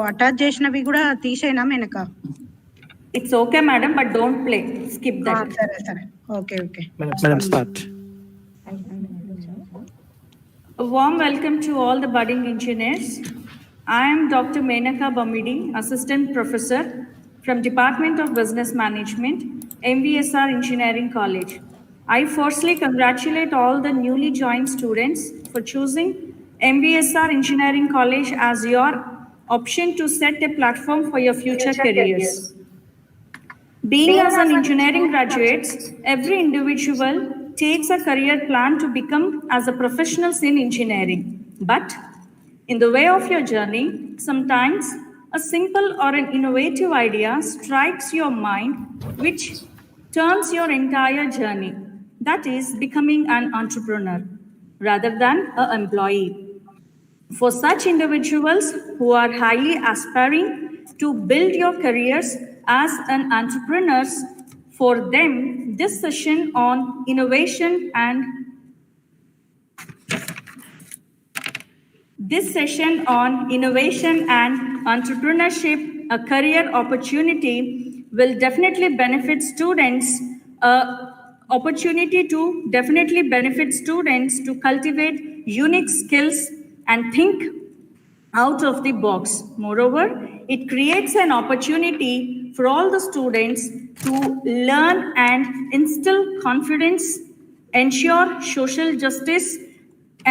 Attach చేసినవి కూడా తీసేనా వెనక? It's okay, madam, but don't play. Skip that. సరే. Okay. Madam, start. A warm welcome to all the budding engineers. I am Dr. Menaka Bamidi, Assistant Professor from Department of Business Management, MVSR Engineering College. I firstly congratulate all the newly joined students for choosing MVSR Engineering College as your option to set a platform for your future careers. Being as an engineering graduate, every individual takes a career plan to become as a professionals in engineering. But in the way of your journey, sometimes a simple or an innovative idea strikes your mind, which turns your entire journey. That is becoming an entrepreneur rather than an employee. For such individuals who are highly aspiring to build your careers as an entrepreneurs, for them, this session on innovation and entrepreneurship, a career opportunity, will definitely benefit students. Opportunity to definitely benefit students to cultivate unique skills and think out of the box. Moreover, it creates an opportunity for all the students to learn and instill confidence, ensure social justice,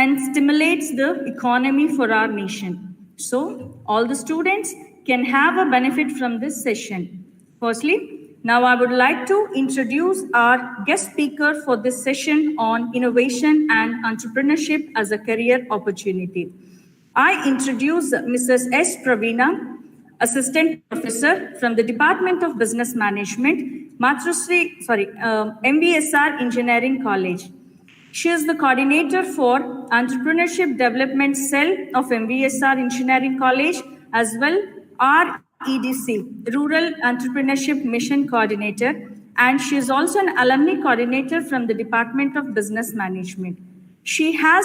and stimulates the economy for our nation. So, all the students can have a benefit from this session. Firstly, now I would like to introduce our guest speaker for this session on innovation and entrepreneurship as a career opportunity. I introduce Mrs. S. Praveena, Assistant Professor from the Department of Business Management, MVSR Engineering College. She is the coordinator for Entrepreneurship Development Cell of MVSR Engineering College, as well REDC, Rural Entrepreneurship Mission Coordinator, and she is also an alumni coordinator from the Department of Business Management. She has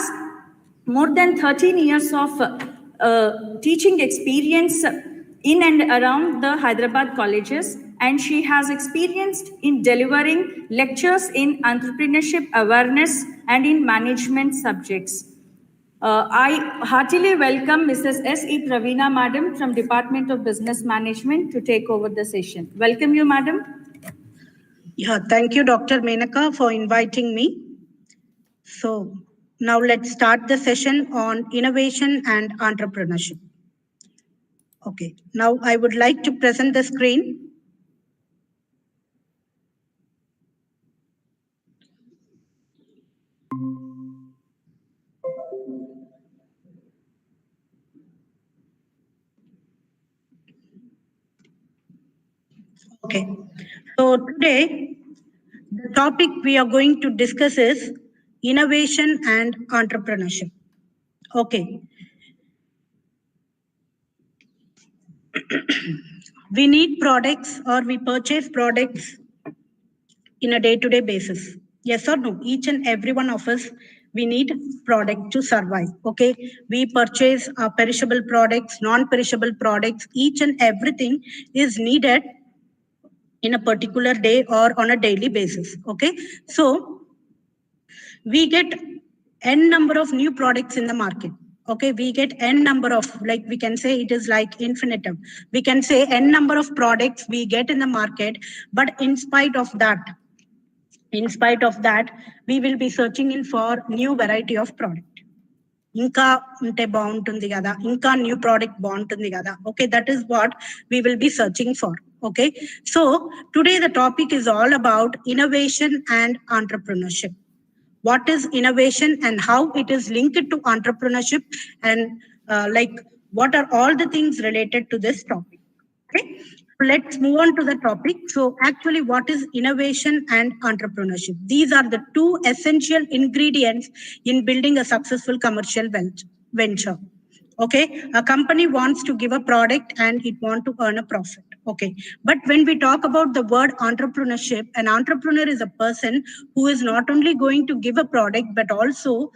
more than 13 years of teaching experience in and around the Hyderabad colleges, and she has experienced in delivering lectures in entrepreneurship awareness and in management subjects. I heartily welcome Mrs. S.E. Praveena, Madam, from Department of Business Management to take over the session. Welcome you, Madam. Yeah, thank you, Dr. Menaka, for inviting me. So now let's start the session on innovation and entrepreneurship. Okay, now I would like to present the screen. Okay, so today the topic we are going to discuss is innovation and entrepreneurship. Okay. We need products or we purchase products in a day-to-day basis. Yes or no? Each and every one of us, we need product to survive. Okay. We purchase perishable products, non-perishable products. Each and everything is needed in a particular day or on a daily basis. Okay. So we get n number of new products in the market. Okay, we get n number of, like we can say it is like infinitum. We can say n number of products we get in the market, but in spite of that, we will be searching in for new variety of product. Inka unte bauntundi kada, inka new product bauntundi kada. Okay, that is what we will be searching for. Okay, so today the topic is all about innovation and entrepreneurship. What is innovation and how it is linked to entrepreneurship, and like what are all the things related to this topic. Okay, let's move on to the topic. So actually, what is innovation and entrepreneurship? These are the two essential ingredients in building a successful commercial venture. Okay, a company wants to give a product and it wants to earn a profit. Okay, but when we talk about the word entrepreneurship, an entrepreneur is a person who is not only going to give a product but also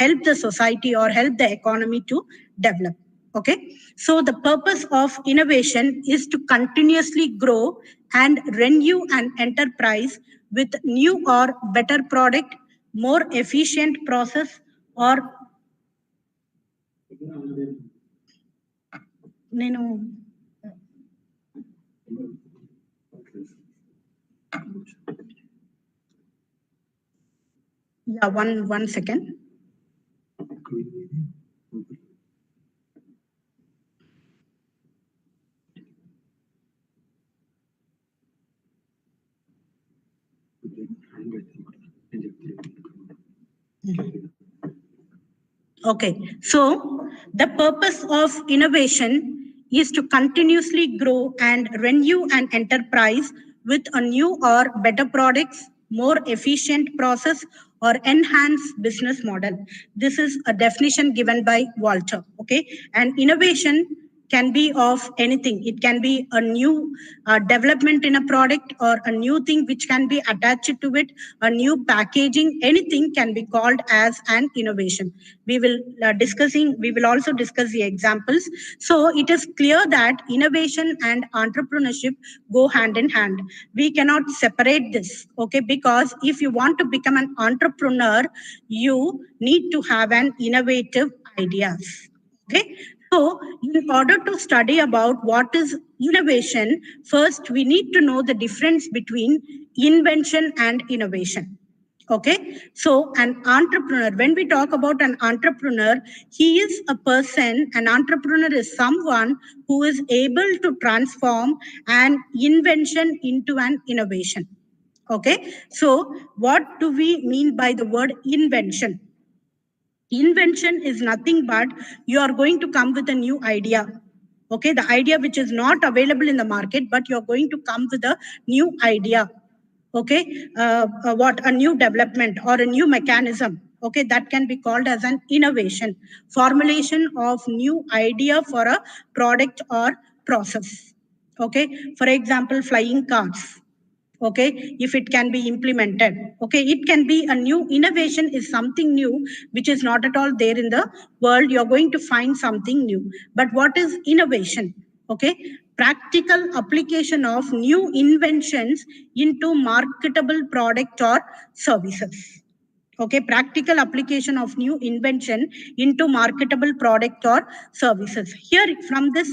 help the society or help the economy to develop. Okay, so the purpose of innovation is to continuously grow and renew an enterprise with new or better product, more efficient process, or నేను yeah, one second. Okay, so the purpose of innovation is to continuously grow and renew an enterprise with a new or better products, more efficient process, or enhanced business model. This is a definition given by Walter. Okay, and innovation can be of anything. It can be a new development in a product or a new thing which can be attached to it, a new packaging, anything can be called as an innovation. We will also discuss the examples. So it is clear that innovation and entrepreneurship go hand in hand. We cannot separate this, okay? Because if you want to become an entrepreneur, you need to have an innovative ideas. Okay, so in order to study about what is innovation, first we need to know the difference between invention and innovation. Okay, so an entrepreneur, when we talk about an entrepreneur, he is a person, an entrepreneur is someone who is able to transform an invention into an innovation. Okay, so what do we mean by the word invention? Invention is nothing but you are going to come with a new idea. Okay, the idea which is not available in the market, but you're going to come with a new idea. Okay, what a new development or a new mechanism. Okay, that can be called as an innovation, formulation of new idea for a product or process. Okay, for example, flying cars. Okay, if it can be implemented, okay, it can be a new innovation is something new which is not at all there in the world. You're going to find something new. But what is innovation? Okay, practical application of new inventions into marketable product or services. Okay, practical application of new invention into marketable product or services. Here from this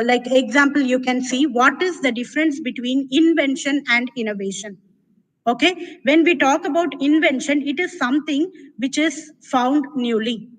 like example, you can see what is the difference between invention and innovation. Okay, when we talk about invention, it is something which is found newly.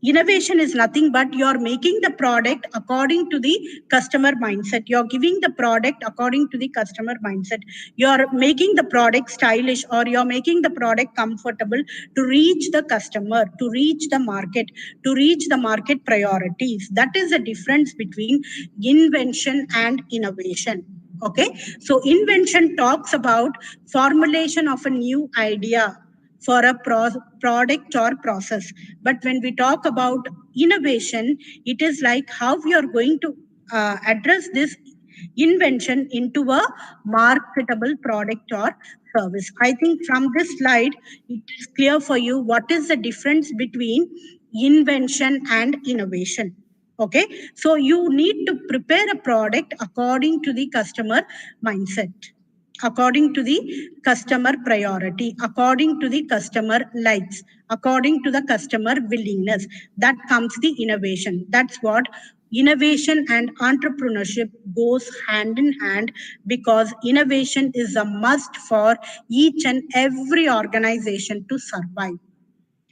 Innovation is nothing but you're making the product according to the customer mindset. You're giving the product according to the customer mindset. You're making the product stylish, or you're making the product comfortable to reach the customer, to reach the market, to reach the market priorities. That is the difference between invention and innovation. Okay, so invention talks about formulation of a new idea for a product or process. But when we talk about innovation, it is like how we are going to address this invention into a marketable product or service. I think from this slide, it is clear for you what is the difference between invention and innovation. Okay, so you need to prepare a product according to the customer mindset, according to the customer priority, according to the customer likes, according to the customer willingness. That comes the innovation. That's what innovation and entrepreneurship goes hand in hand, because innovation is a must for each and every organization to survive.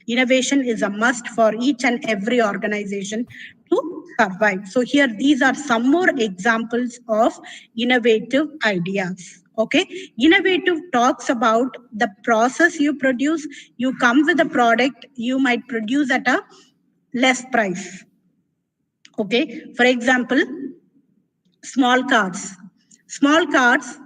Innovation is a must for each and every organization to survive. So here, these are some more examples of innovative ideas. Okay, innovative talks about the process you produce. You come with a product, you might produce at a less price. Okay, for example, small cars. Small cars,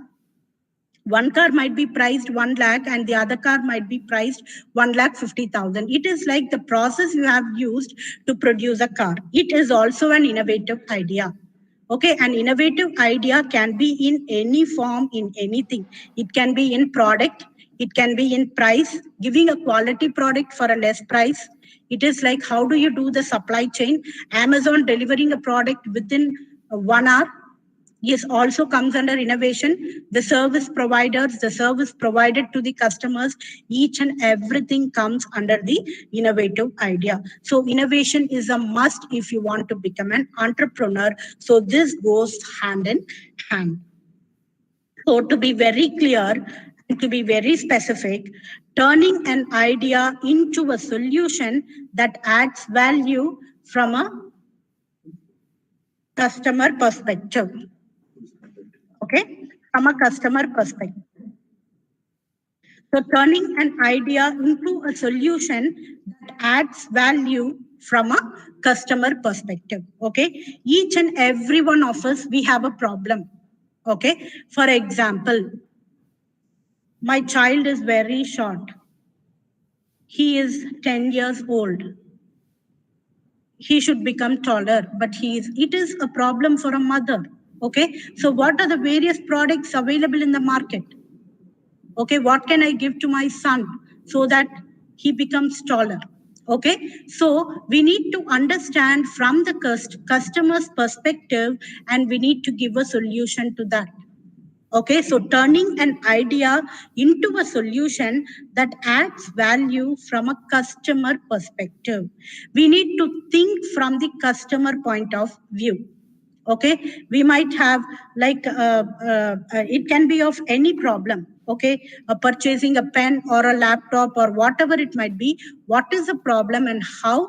one car might be priced 1 lakh and the other car might be priced 1,50,000. It is like the process you have used to produce a car. It is also an innovative idea. Okay, an innovative idea can be in any form, in anything. It can be in product, it can be in price, giving a quality product for a less price. It is like, how do you do the supply chain? Amazon delivering a product within 1 hour, yes, also comes under innovation. The service providers, the service provided to the customers, each and everything comes under the innovative idea. So innovation is a must if you want to become an entrepreneur. So this goes hand in hand. So to be very clear and to be very specific, turning an idea into a solution that adds value from a customer perspective. Okay, from a customer perspective. So turning an idea into a solution that adds value from a customer perspective. Okay, each and every one of us, we have a problem. Okay, for example, my child is very short. He is 10 years old. He should become taller, but it is a problem for a mother. Okay, so what are the various products available in the market? Okay, what can I give to my son so that he becomes taller? Okay, so we need to understand from the customer's perspective, and we need to give a solution to that. Okay, so turning an idea into a solution that adds value from a customer perspective. We need to think from the customer point of view. Okay, we might have like it can be of any problem. Okay, purchasing a pen or a laptop or whatever it might be. What is the problem and how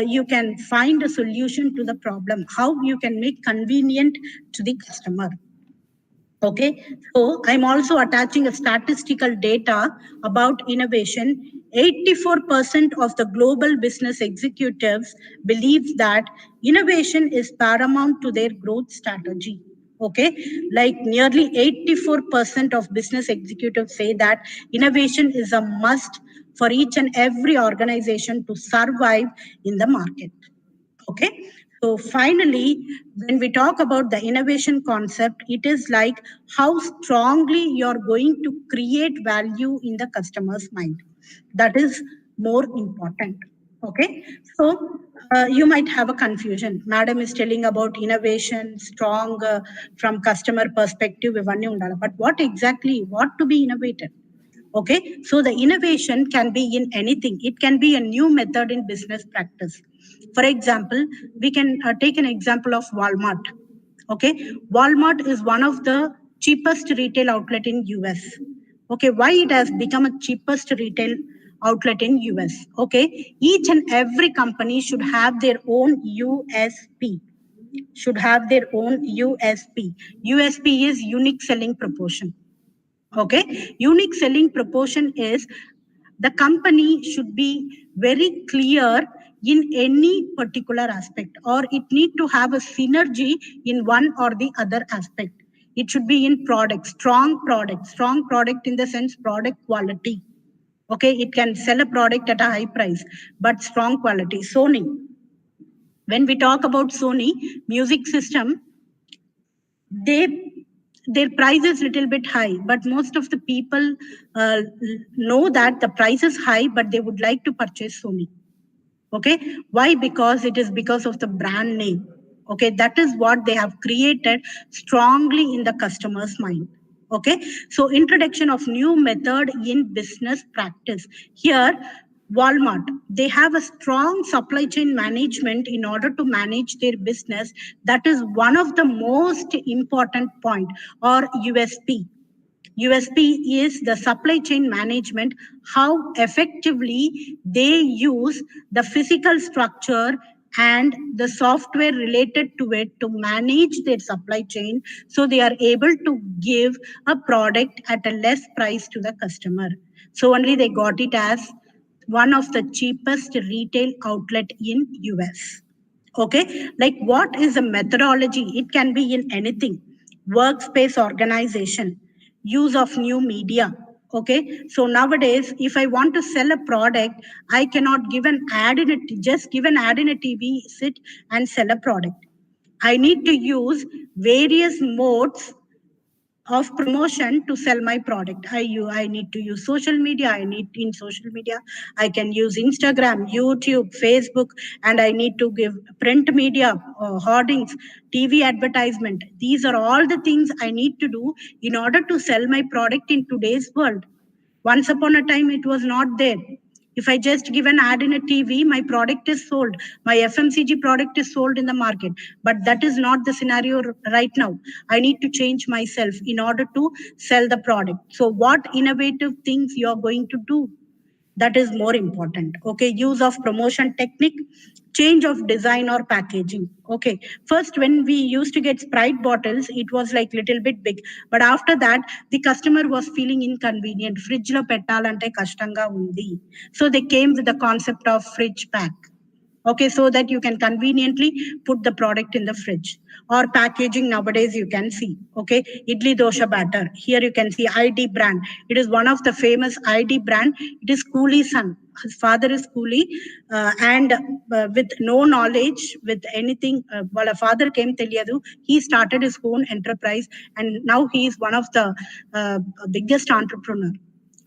you can find a solution to the problem? How you can make convenient to the customer? Okay, so I'm also attaching a statistical data about innovation. 84% of the global business executives believe that innovation is paramount to their growth strategy. Okay, like nearly 84% of business executives say that innovation is a must for each and every organization to survive in the market. Okay, so finally, when we talk about the innovation concept, it is like how strongly you're going to create value in the customer's mind. That is more important. Okay, so you might have a confusion. Madam is telling about innovation, strong from customer perspective, but what to be innovated? Okay, so the innovation can be in anything. It can be a new method in business practice. For example, we can take an example of Walmart. Okay, Walmart is one of the cheapest retail outlet in US. Okay, why it has become a cheapest retail outlet in US? Okay, each and every company should have their own USP. Should have their own USP. USP is unique selling proportion. Okay, unique selling proportion is the company should be very clear in any particular aspect, or it need to have a synergy in one or the other aspect. It should be in strong product in the sense product quality. Okay, it can sell a product at a high price, but strong quality. Sony, when we talk about Sony music system, their price is little bit high, but most of the people know that the price is high, but they would like to purchase Sony. Okay, why? Because it is because of the brand name. Okay, that is what they have created strongly in the customer's mind. Okay, so introduction of new method in business practice. Here, Walmart, they have a strong supply chain management in order to manage their business. That is one of the most important point, or USP. USP is the supply chain management, how effectively they use the physical structure and the software related to it to manage their supply chain, so they are able to give a product at a less price to the customer. So only they got it as one of the cheapest retail outlet in US. Okay, like what is a methodology? It can be in anything. Workspace organization, use of new media. Okay, so nowadays, if I want to sell a product, I cannot give an ad in it, just give an ad in a TV, sit and sell a product. I need to use various modes of promotion to sell my product. I need to use social media. In social media, I can use Instagram, YouTube, Facebook, and I need to give print media, hoardings, TV advertisement. These are all the things I need to do in order to sell my product in today's world. Once upon a time, it was not there. If I just give an ad in a TV, my product is sold. My FMCG product is sold in the market. But that is not the scenario right now. I need to change myself in order to sell the product. So, what innovative things you are going to do? That is more important. Okay, use of promotion technique, change of design or packaging. Okay, first when we used to get Sprite bottles, it was like little bit big, but after that the customer was feeling inconvenient. Fridge lo pettalante kastanga undi, so they came with the concept of fridge pack. Okay, so that you can conveniently put the product in the fridge. Or packaging nowadays you can see. Okay, idli dosha batter, here you can see ID brand. It is one of the famous ID brand. It is Coolie's son. His father is Coolie, and with no knowledge with anything, while a father came teliyadu, he started his own enterprise, and now he is one of the biggest entrepreneur.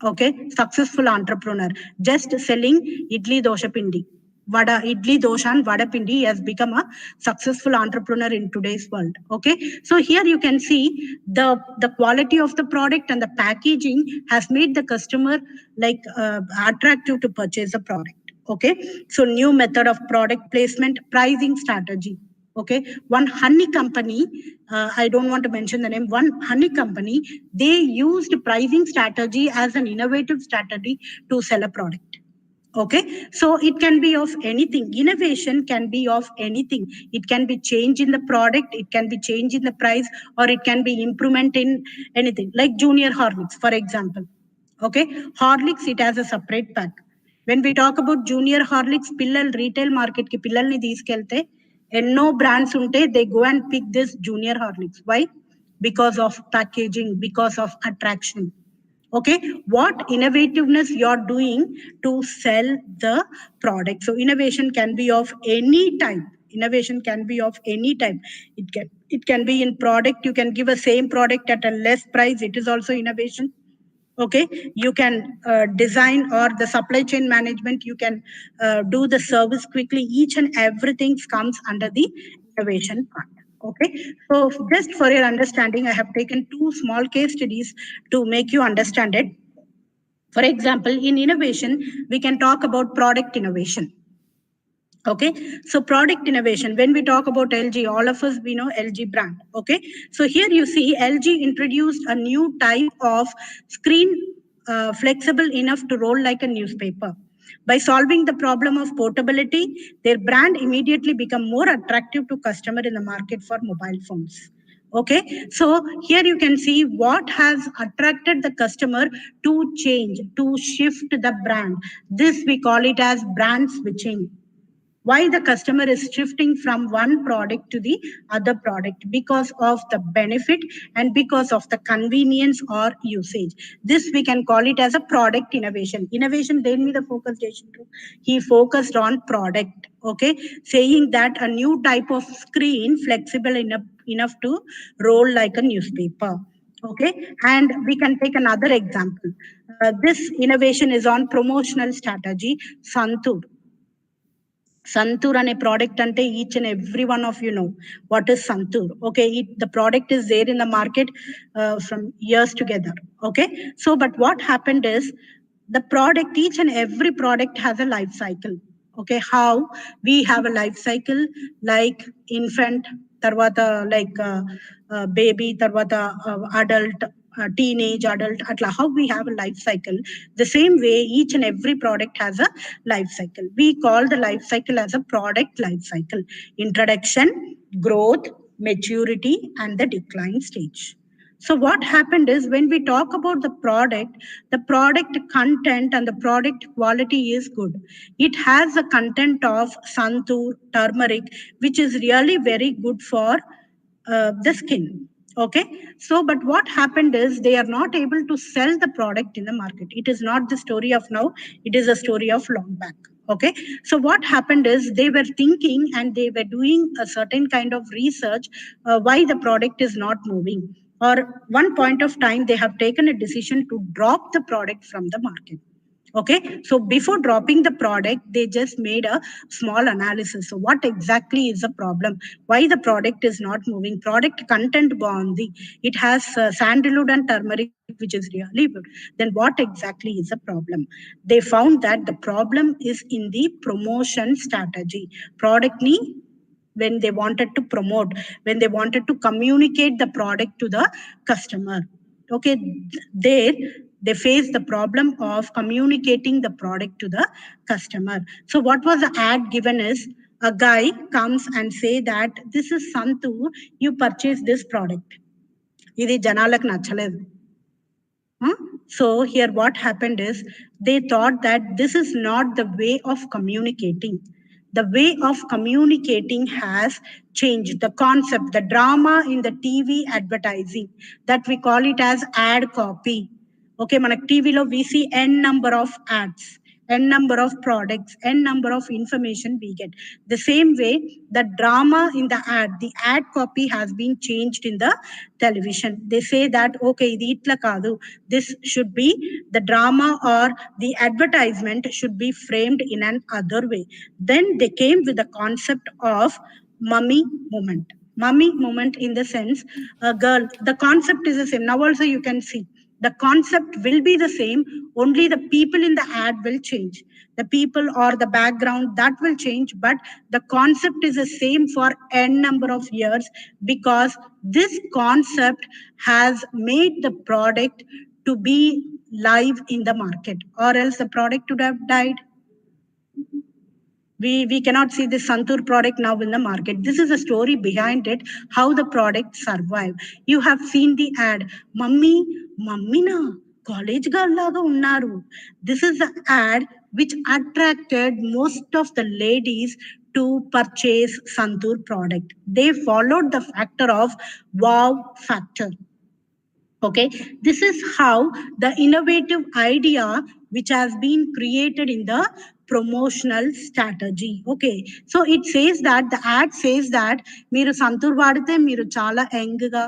Okay, successful entrepreneur, just selling idli dosha pindi. Vada idli dosha and vada pindi has become a successful entrepreneur in today's world. Okay, so here you can see the quality of the product and the packaging has made the customer like attractive to purchase the product. Okay, so new method of product placement, pricing strategy. Okay, one honey company, I don't want to mention the name, one honey company, they used pricing strategy as an innovative strategy to sell a product. Okay, so it can be of anything. Innovation can be of anything. It can be change in the product, it can be change in the price, or it can be improvement in anything, like Junior Horlicks for example. Okay, Horlicks, it has a separate pack. When we talk about Junior Horlicks, పిల్లలు retail market కి పిల్లల్ని తీసుకెళ్తే ఎన్నో brands ఉంటే they go and pick this Junior Horlicks. Why? Because of packaging, because of attraction. Okay, what innovativeness you're doing to sell the product. So innovation can be of any type. Innovation can be of any type. It can be in product. You can give a same product at a less price, it is also innovation. Okay, you can design or the supply chain management, you can do the service quickly. Each and everything comes under the innovation part. Okay, so just for your understanding, I have taken two small case studies to make you understand it. For example, in innovation we can talk about product innovation. Okay, so product innovation, when we talk about LG, all of us we know LG brand. Okay, so here you see LG introduced a new type of screen, flexible enough to roll like a newspaper. By solving the problem of portability, their brand immediately become more attractive to customer in the market for mobile phones. Okay, so here you can see what has attracted the customer to change, to shift the brand. This we call it as brand switching. Why the customer is shifting from one product to the other product? Because of the benefit and because of the convenience or usage. This we can call it as a product innovation. Innovation, then me the focus he focused on product. Okay, saying that a new type of screen, flexible enough to roll like a newspaper. Okay, and we can take another example. This innovation is on promotional strategy. Santur and a product ante, each and every one of you know what is Santur. Okay, the product is there in the market from years together. Okay, so but what happened is the product, each and every product has a life cycle. Okay, how we have a life cycle, like infant, tarvata like baby, tarvata adult, teenage, adult, atla, how we have a life cycle. The same way, each and every product has a life cycle. We call the life cycle as a product life cycle: introduction, growth, maturity, and the decline stage. So what happened is, when we talk about the product content and the product quality is good. It has a content of santur, turmeric, which is really very good for the skin. Okay, so but what happened is they are not able to sell the product in the market. It is not the story of now, it is a story of long back. Okay, so what happened is they were thinking and they were doing a certain kind of research, why the product is not moving, or one point of time they have taken a decision to drop the product from the market. Okay, so before dropping the product, they just made a small analysis. So what exactly is the problem? Why the product is not moving? Product content bondi, it has sandalwood and turmeric, which is really good. Then what exactly is the problem? They found that the problem is in the promotion strategy. Product ni when they wanted to promote, when they wanted to communicate the product to the customer. Okay, there they face the problem of communicating the product to the customer. So what was the ad given is a guy comes and say that this is Santu, you purchase this product. Idi janalak nachaledu. So here what happened is they thought that this is not the way of communicating. The way of communicating has changed. The concept, the drama in the TV advertising, that we call it as ad copy. Okay, manak TV lo we see n number of ads, n number of products, n number of information we get. The same way, the drama in the ad copy has been changed in the television. They say that, okay, this should be the drama or the advertisement should be framed in an other way. Then they came with the concept of mummy moment. Mummy moment in the sense, a girl, the concept is the same. Now also you can see the concept will be the same, only the people in the ad will change. The people or the background, that will change, but the concept is the same for n number of years, because this concept has made the product to be live in the market, or else the product would have died. We cannot see this Santur product now in the market. This is a story behind it, how the product survived. You have seen the ad, Mummy na college girl laga unnaru. This is the ad which attracted most of the ladies to purchase Santur product. They followed the factor of wow factor. Okay, this is how the innovative idea which has been created in the promotional strategy. Okay, so it says that the ad says that మీరు సంతూర్ వాడితే మీరు చాలా యంగ్గా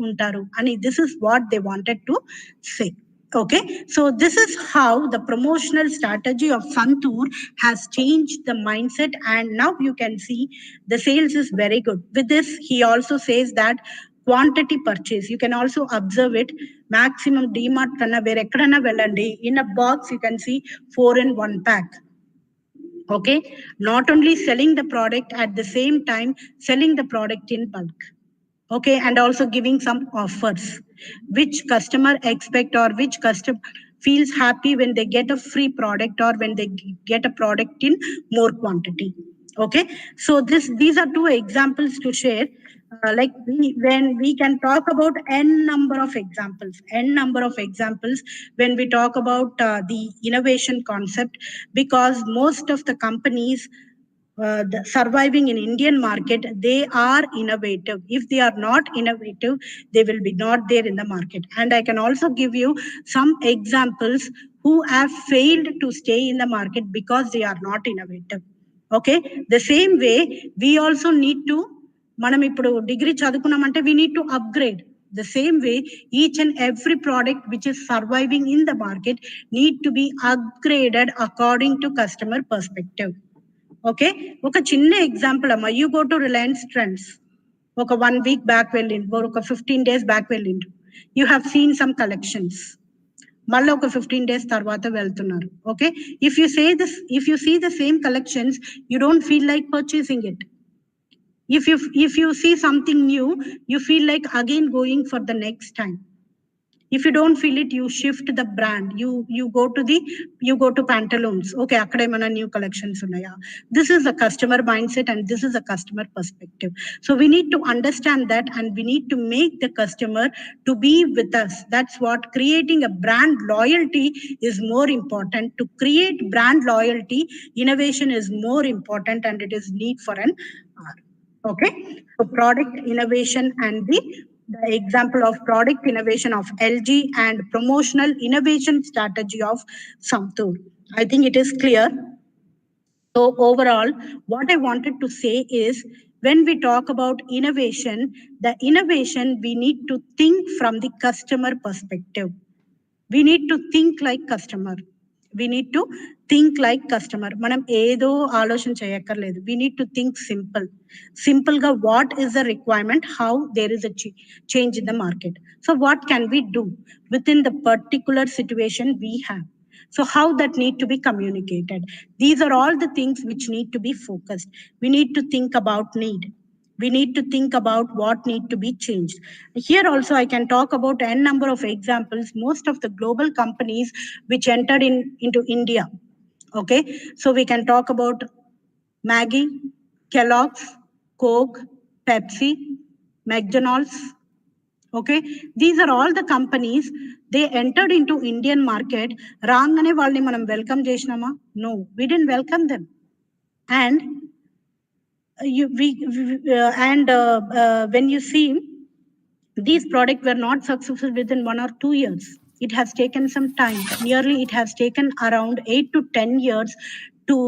ఉంటారు అని. This is what they wanted to say. Okay, so this is how the promotional strategy of Santur has changed the mindset, and now you can see the sales is very good. With this, he also says that quantity purchase, you can also observe it. Maximum DMart kanna vere ekkadana velandi, in a box you can see 4 in 1 pack. Okay, not only selling the product, at the same time selling the product in bulk. Okay, and also giving some offers which customer expect, or which customer feels happy when they get a free product, or when they get a product in more quantity. Okay, so these are two examples to share. Like when we can talk about n number of examples when we talk about the innovation concept, because most of the companies surviving in Indian market, they are innovative. If they are not innovative, they will be not there in the market. And I can also give you some examples who have failed to stay in the market because they are not innovative. Okay, the same way we also need to, మనం ఇప్పుడు degree చదువుకున్నామంటే we need to upgrade. The same way, each and every product which is surviving in the market need to be upgraded according to customer perspective. Okay, ఒక చిన్న example అమ్మా, you go to Reliance Trends, ఒక 1 week back వెళ్ళిండు, ఒక 15 days back వెళ్ళిండు, you have seen some collections. మళ్ళీ ఒక 15 days తర్వాత వెళ్తున్నారు. Okay, if you see the same collections, you don't feel like purchasing it. If you see something new, you feel like again going for the next time. If you don't feel it, you shift the brand. You go to pantaloons. Okay, akkade mana new collections unnaya. This is a customer mindset, and this is a customer perspective. So we need to understand that, and we need to make the customer to be with us. That's what creating a brand loyalty is more important. To create brand loyalty, innovation is more important, and it is need for an R. Okay, so product innovation and the example of product innovation of LG and promotional innovation strategy of Santur. I think it is clear. So overall, what I wanted to say is, when we talk about innovation, the innovation, we need to think from the customer perspective. We need to think like customer. We need to think like customer. Manam edo ఆలోచన చేయక్కర్లేదు. We need to think simple. Simple ga what is the requirement, how there is a change in the market. So what can we do within the particular situation we have? So how that need to be communicated. These are all the things which need to be focused. We need to think about need. We need to think about what need to be changed. Here also I can talk about n number of examples. Most of the global companies which entered into India. Okay, so we can talk about Maggie, Kellogg's, Coke, Pepsi, McDonald's. Okay, these are all the companies. They entered into Indian market. Rangane valni manam welcome chesnama? No, we didn't welcome them. And when you see, these products were not successful within 1 or 2 years. It has taken some time. Nearly it has taken around 8 to 10 years to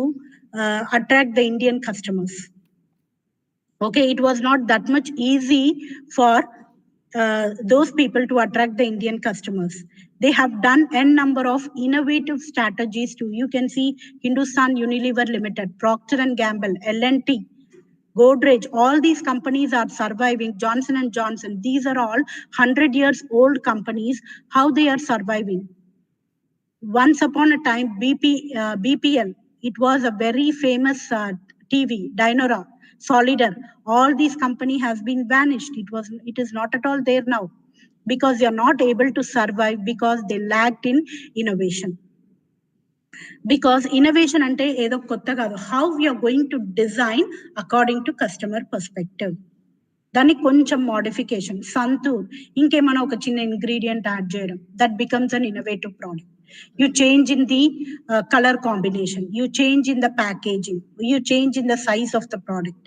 attract the Indian customers. Okay, it was not that much easy for those people to attract the Indian customers. They have done n number of innovative strategies too. You can see Hindustan Unilever Limited, Procter and Gamble, L&T, Godrej, all these companies are surviving. Johnson and Johnson, these are all 100 years old companies. How they are surviving? Once upon a time, BPL, it was a very famous TV, Dynora, Solidar. All these company has been vanished. It is not at all there now, because they are not able to survive because they lacked in innovation. Because innovation ante edo kotta kaadu, how we are going to design according to customer perspective. దానికి కొంచెం modification, Santoor ఇంకేమైనా ఒక చిన్న ingredient add చేయడం, that becomes an innovative product. You change in the color combination, you change in the packaging, you change in the size of the product.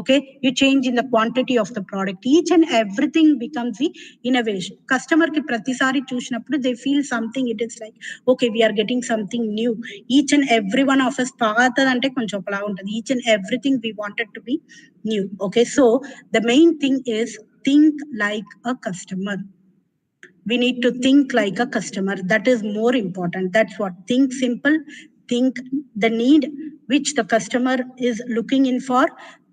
Okay, you change in the quantity of the product. Each and everything becomes the innovation. Customer ki pratisari chusinapudu they feel something, it is like, okay, we are getting something new. Each and every one of us pagatadante koncham okala untadi. Each and everything we wanted to be new. Okay, so the main thing is think like a customer. We need to think like a customer. That is more important. That's what. Think simple. Think the need which the customer is looking in for.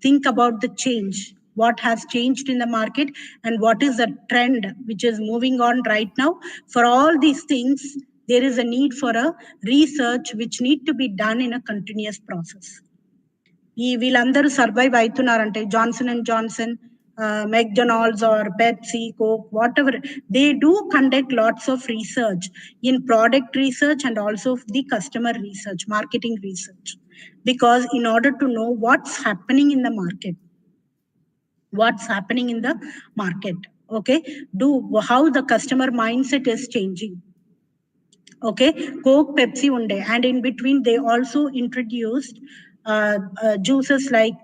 Think about the change. What has changed in the market and what is the trend which is moving on right now. For all these things, there is a need for a research which need to be done in a continuous process. ఈ వీళ్ళందరూ survive అవుతున్నారంటే Johnson and Johnson, McDonald's or Pepsi, Coke, whatever, they do conduct lots of research in product research and also the customer research, marketing research. Because in order to know what's happening in the market, okay, how the customer mindset is changing. Okay, Coke, Pepsi unde, and in between they also introduced juices like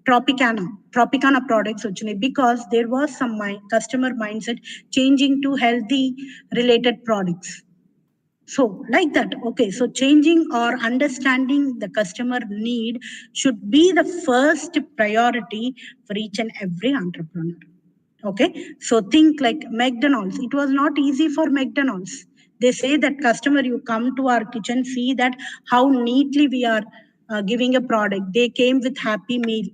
Tropicana products ochine, because there was some customer mindset changing to healthy related products. So like that. Okay, so changing or understanding the customer need should be the first priority for each and every entrepreneur. Okay, so think like McDonald's. It was not easy for McDonald's. They say that customer, you come to our kitchen, see that how neatly we are giving a product. They came with Happy Meal.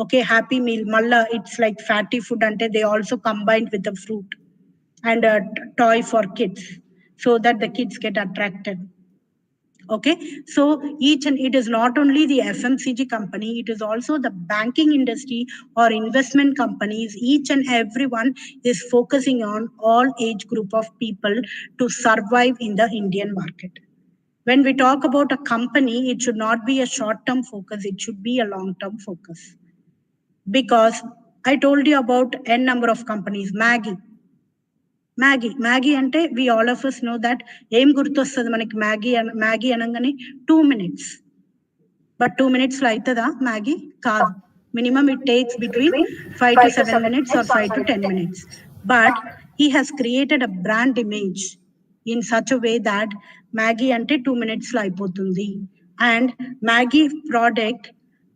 Okay, Happy Meal, malla, it's like fatty food, and they also combined with the fruit and a toy for kids so that the kids get attracted. Okay, so it is not only the FMCG company, it is also the banking industry or investment companies. Each and everyone is focusing on all age group of people to survive in the Indian market. When we talk about a company, it should not be a short-term focus, it should be a long-term focus. Because I told you about n number of companies. Maggie అంటే we all of us know that ఏం గుర్తొస్తుంది మనకి Maggi అనగానే 2 minutes. But 2 minutes లో అవుతుందా Maggi? కాదు. Minimum it takes between 5 to 7 minutes or 5 to 10 minutes. But he has created a brand image in such a way that Maggie ante 2 minutes lo అయిపోతుంది. And Maggie product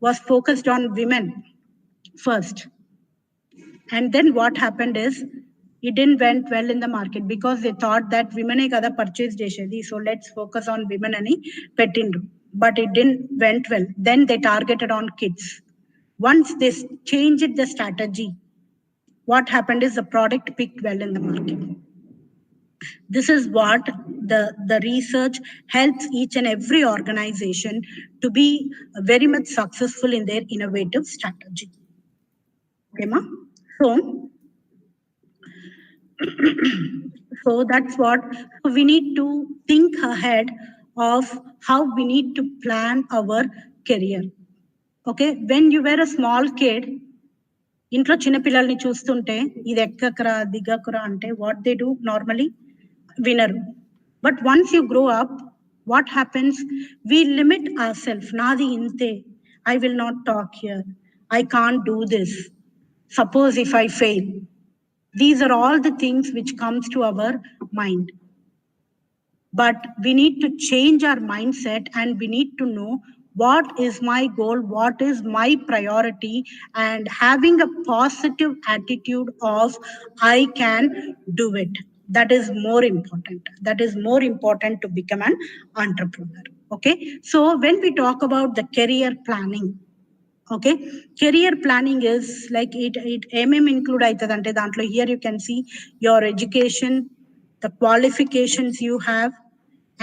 was focused on women. first. And then what happened is it didn't went well in the market because they thought that women kada purchase chesedi, so let's focus on women ani pettindu. But it didn't went well. Then they targeted on kids. Once they changed the strategy, what happened is the product picked well in the market. This is what the research helps each and every organization to be very much successful in their innovative strategy. Okay, ma? So that's what we need to think ahead of how we need to plan our career. Okay, when you were a small kid, ఇంట్లో చిన్నపిల్లల్ని చూస్తుంటే ఇది ఎక్కకరా దిగకురా అంటే what they do normally వినరు. But once you grow up, what happens, we limit our self. నాది ఇంతే, I will not talk here, I can't do this, suppose if I fail. These are all the things which comes to our mind. But we need to change our mindset and we need to know what is my goal, what is my priority, and having a positive attitude of I can do it. That is more important. That is more important to become an entrepreneur. Okay. So when we talk about the career planning, okay, career planning is like it include aitadante dantlo. Here you can see your education, the qualifications you have,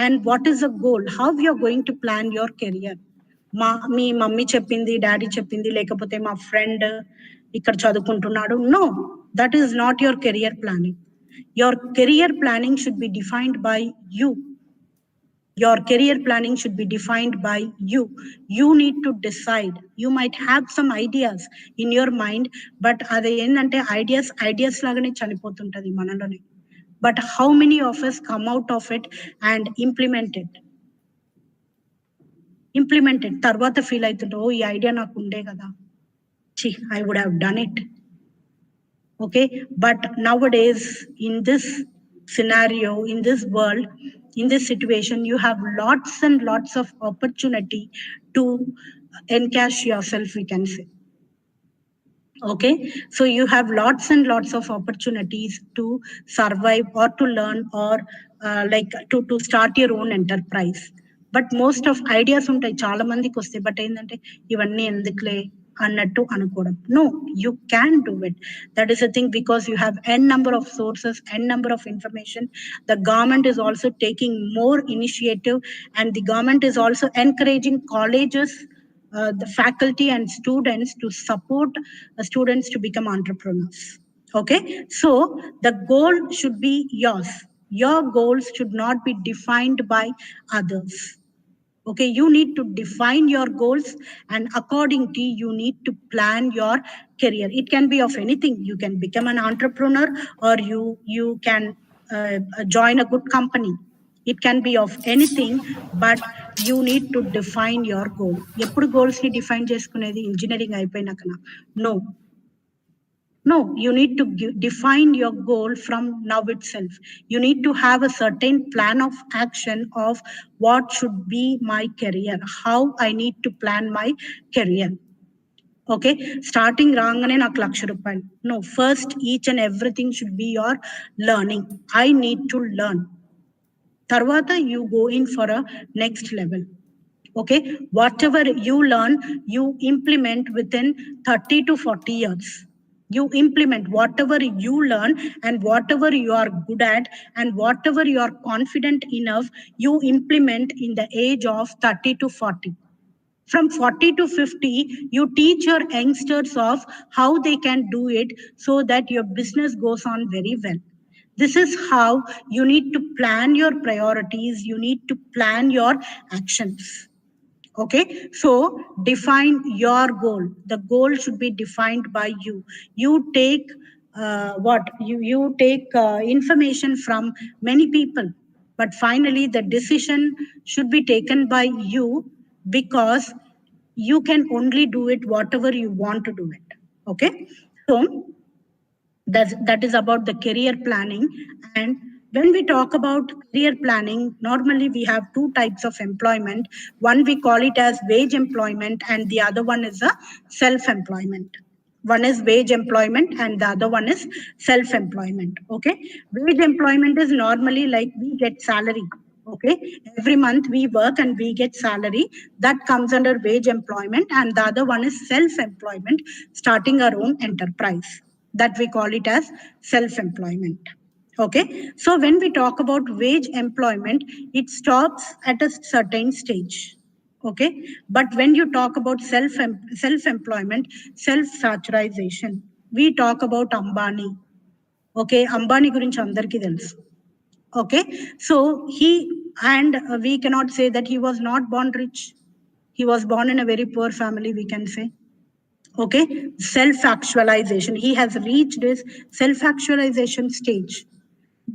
and what is the goal, how you're going to plan your career. Me mummy చెప్పింది, daddy చెప్పింది, లేకపోతే మా friend ఇక్కడ చదువుకుంటున్నాడు, no, that is not your career planning. Your career planning should be defined by you. Your career planning should be defined by you. You need to decide. You might have some ideas in your mind, but ade endante ideas lagane chanipotuntadi manalone. But how many of us come out of it and implement it tarvata feel aitundo ee idea naaku unde kada, I would have done it. Okay, but nowadays in this scenario, in this world, in this situation, you have lots and lots of opportunity to encash yourself, we can say. Okay, so you have lots and lots of opportunities to survive or to learn or like to start your own enterprise. But most of ideas ఉంటాయి చాలా మందికి వస్తాయి, but ఏంటంటే ఇవన్నీ ఎందుకులే అన్నట్టు అనుకోవడం. No, you can do it. That is the thing, because you have n number of sources, n number of information. The government is also taking more initiative, and the government is also encouraging colleges, the faculty and students to support students to become entrepreneurs. Okay, so the goal should be yours. Your goals should not be defined by others. Okay, you need to define your goals, and accordingly you need to plan your career. It can be of anything. You can become an entrepreneur, or you can join a good company. It can be of anything, but you need to define your goal. Eppudu goals ni define cheskunedi engineering ayipoyinakana? No, you need to define your goal from now itself. You need to have a certain plan of action of what should be my career, how I need to plan my career. Okay, starting rangane నాకు 1,00,000 రూపాయలు. No, first each and everything should be your learning. I need to learn. Tarvata you go in for a next level. Okay, whatever you learn, you implement within 30 to 40 years. You implement whatever you learn, and whatever you are good at, and whatever you are confident enough, you implement in the age of 30 to 40. From 40 to 50, you teach your youngsters of how they can do it, so that your business goes on very well. This is how you need to plan your priorities. You need to plan your actions. Okay, so define your goal. The goal should be defined by you. You take you take information from many people, but finally the decision should be taken by you, because you can only do it whatever you want to do it. Okay, so that is about the career planning. And when we talk about career planning, normally we have two types of employment. One we call it as wage employment, and the other one is a self-employment. One is wage employment and the other one is self-employment. Okay. Wage employment is normally like we get salary. Okay. Every month we work and we get salary. That comes under wage employment. And the other one is self-employment, starting our own enterprise. That we call it as self-employment. Okay. So when we talk about wage employment, it stops at a certain stage. Okay. But when you talk about self-employment, self-saturation, we talk about Ambani. Okay. Ambani gurinchi andarki telusu. Okay. So we cannot say that he was not born rich. He was born in a very poor family, we can say. Okay. Self-actualization. He has reached his self-actualization stage.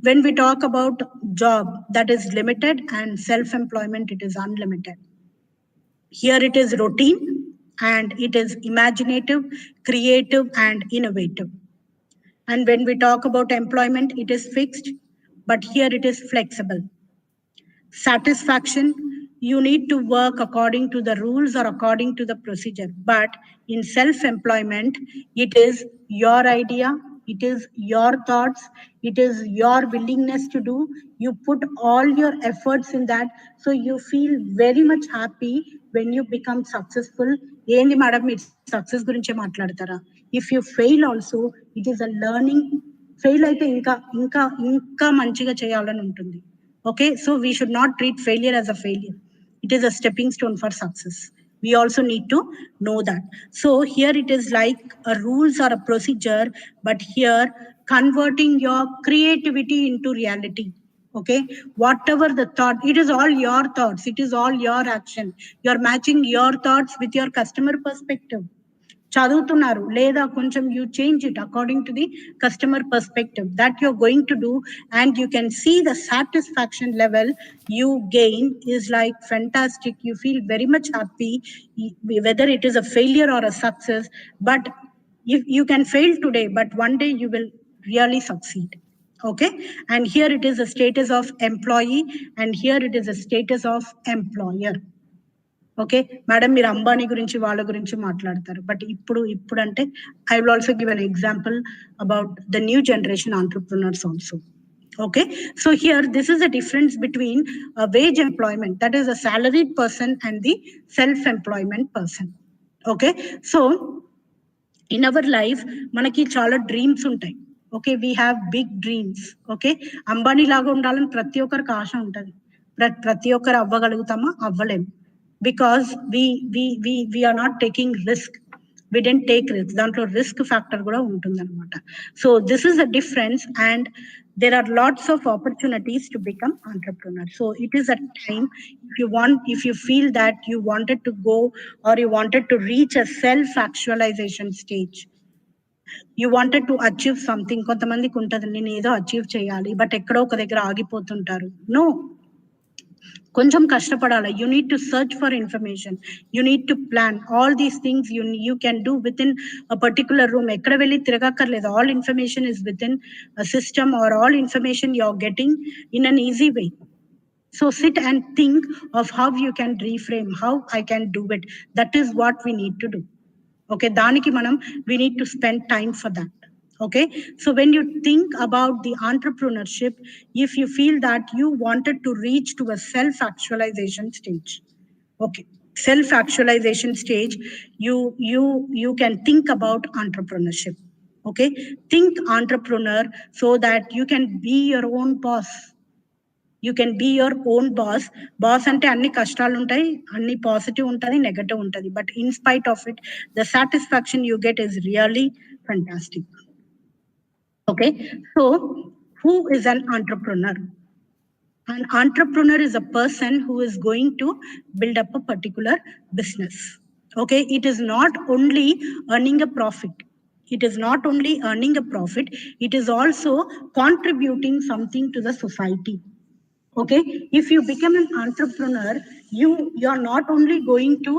When we talk about job, that is limited, and self-employment, it is unlimited. Here it is routine and it is imaginative, creative, and innovative. And when we talk about employment, it is fixed, but here it is flexible. Satisfaction, you need to work according to the rules or according to the procedure. But in self-employment, it is your idea, it is your thoughts, it is your willingness to do. You put all your efforts in that. So you feel very much happy when you become successful. ఏంది madam మీరు success గురించే మాట్లాడతారా? If you fail also, it is a learning. Fail అయితే ఇంకా ఇంకా ఇంకా మంచిగా చేయాలని ఉంటుంది. Okay, so we should not treat failure as a failure. It is a stepping stone for success. We also need to know that. So here it is like a rules or a procedure, but here converting your creativity into reality. Okay, whatever the thought, it is all your thoughts, it is all your action. You're matching your thoughts with your customer perspective. చదువుతున్నారు లేదా కొంచెం you change it according to the customer perspective that you're going to do, and you can see the satisfaction level you gain is like fantastic. You feel very much happy whether it is a failure or a success. But if you can fail today, but one day you will really succeed. Okay, and here it is a status of employee and here it is a status of employer. Okay madam, మీరు అంబానీ గురించి వాళ్ళ గురించి మాట్లాడతారు, but ఇప్పుడు అంటే I will also give an example about the new generation entrepreneurs also. Okay, so here this is the difference between a wage employment, that is a salaried person, and the self-employment person. Okay, so in our life మనకి చాలా dreams ఉంటాయి. Okay, we have big dreams. Okay, Ambani లాగా ఉండాలని ప్రతి ఒక్కరికి ఆశ ఉంటుంది. ప్రతి ఒక్కరు అవ్వగలుగుతామా? అవ్వలేము. Because we are not taking risk. We didn't take risk. దాంట్లో risk factor కూడా ఉంటుందన్నమాట. So this is a difference, and there are lots of opportunities to become entrepreneur. So it is a time, if you feel that you wanted to go or you wanted to reach a self-actualization stage, you wanted to achieve something. కొంతమందికి ఉంటుంది నేను ఏదో achieve చేయాలి, but ఎక్కడో ఒక దగ్గర ఆగిపోతుంటారు. No, కొంచెం కష్టపడాలి. You need to search for information, you need to plan all these things. You can do within a particular room. ఎక్కడ వెళ్ళి తిరగక్కర్లేదు. All information is within a system, or all information you're getting in an easy way. So sit and think of how you can reframe, how I can do it. That is what we need to do. Okay, దానికి మనం we need to spend time for that. Okay, so when you think about the entrepreneurship, if you feel that you wanted to reach to a self-actualization stage, okay, self-actualization stage, you can think about entrepreneurship. Okay, think entrepreneur so that you can be your own boss. You can be your own boss. Boss ante anni kashtalu untayi, anni positive untadi, negative untadi, but in spite of it, the satisfaction you get is really fantastic. Okay, so who is an entrepreneur? An entrepreneur is a person who is going to build up a particular business. Okay, it is not only earning a profit. It is not only earning a profit, it is also contributing something to the society. Okay, if you become an entrepreneur, you are not only going to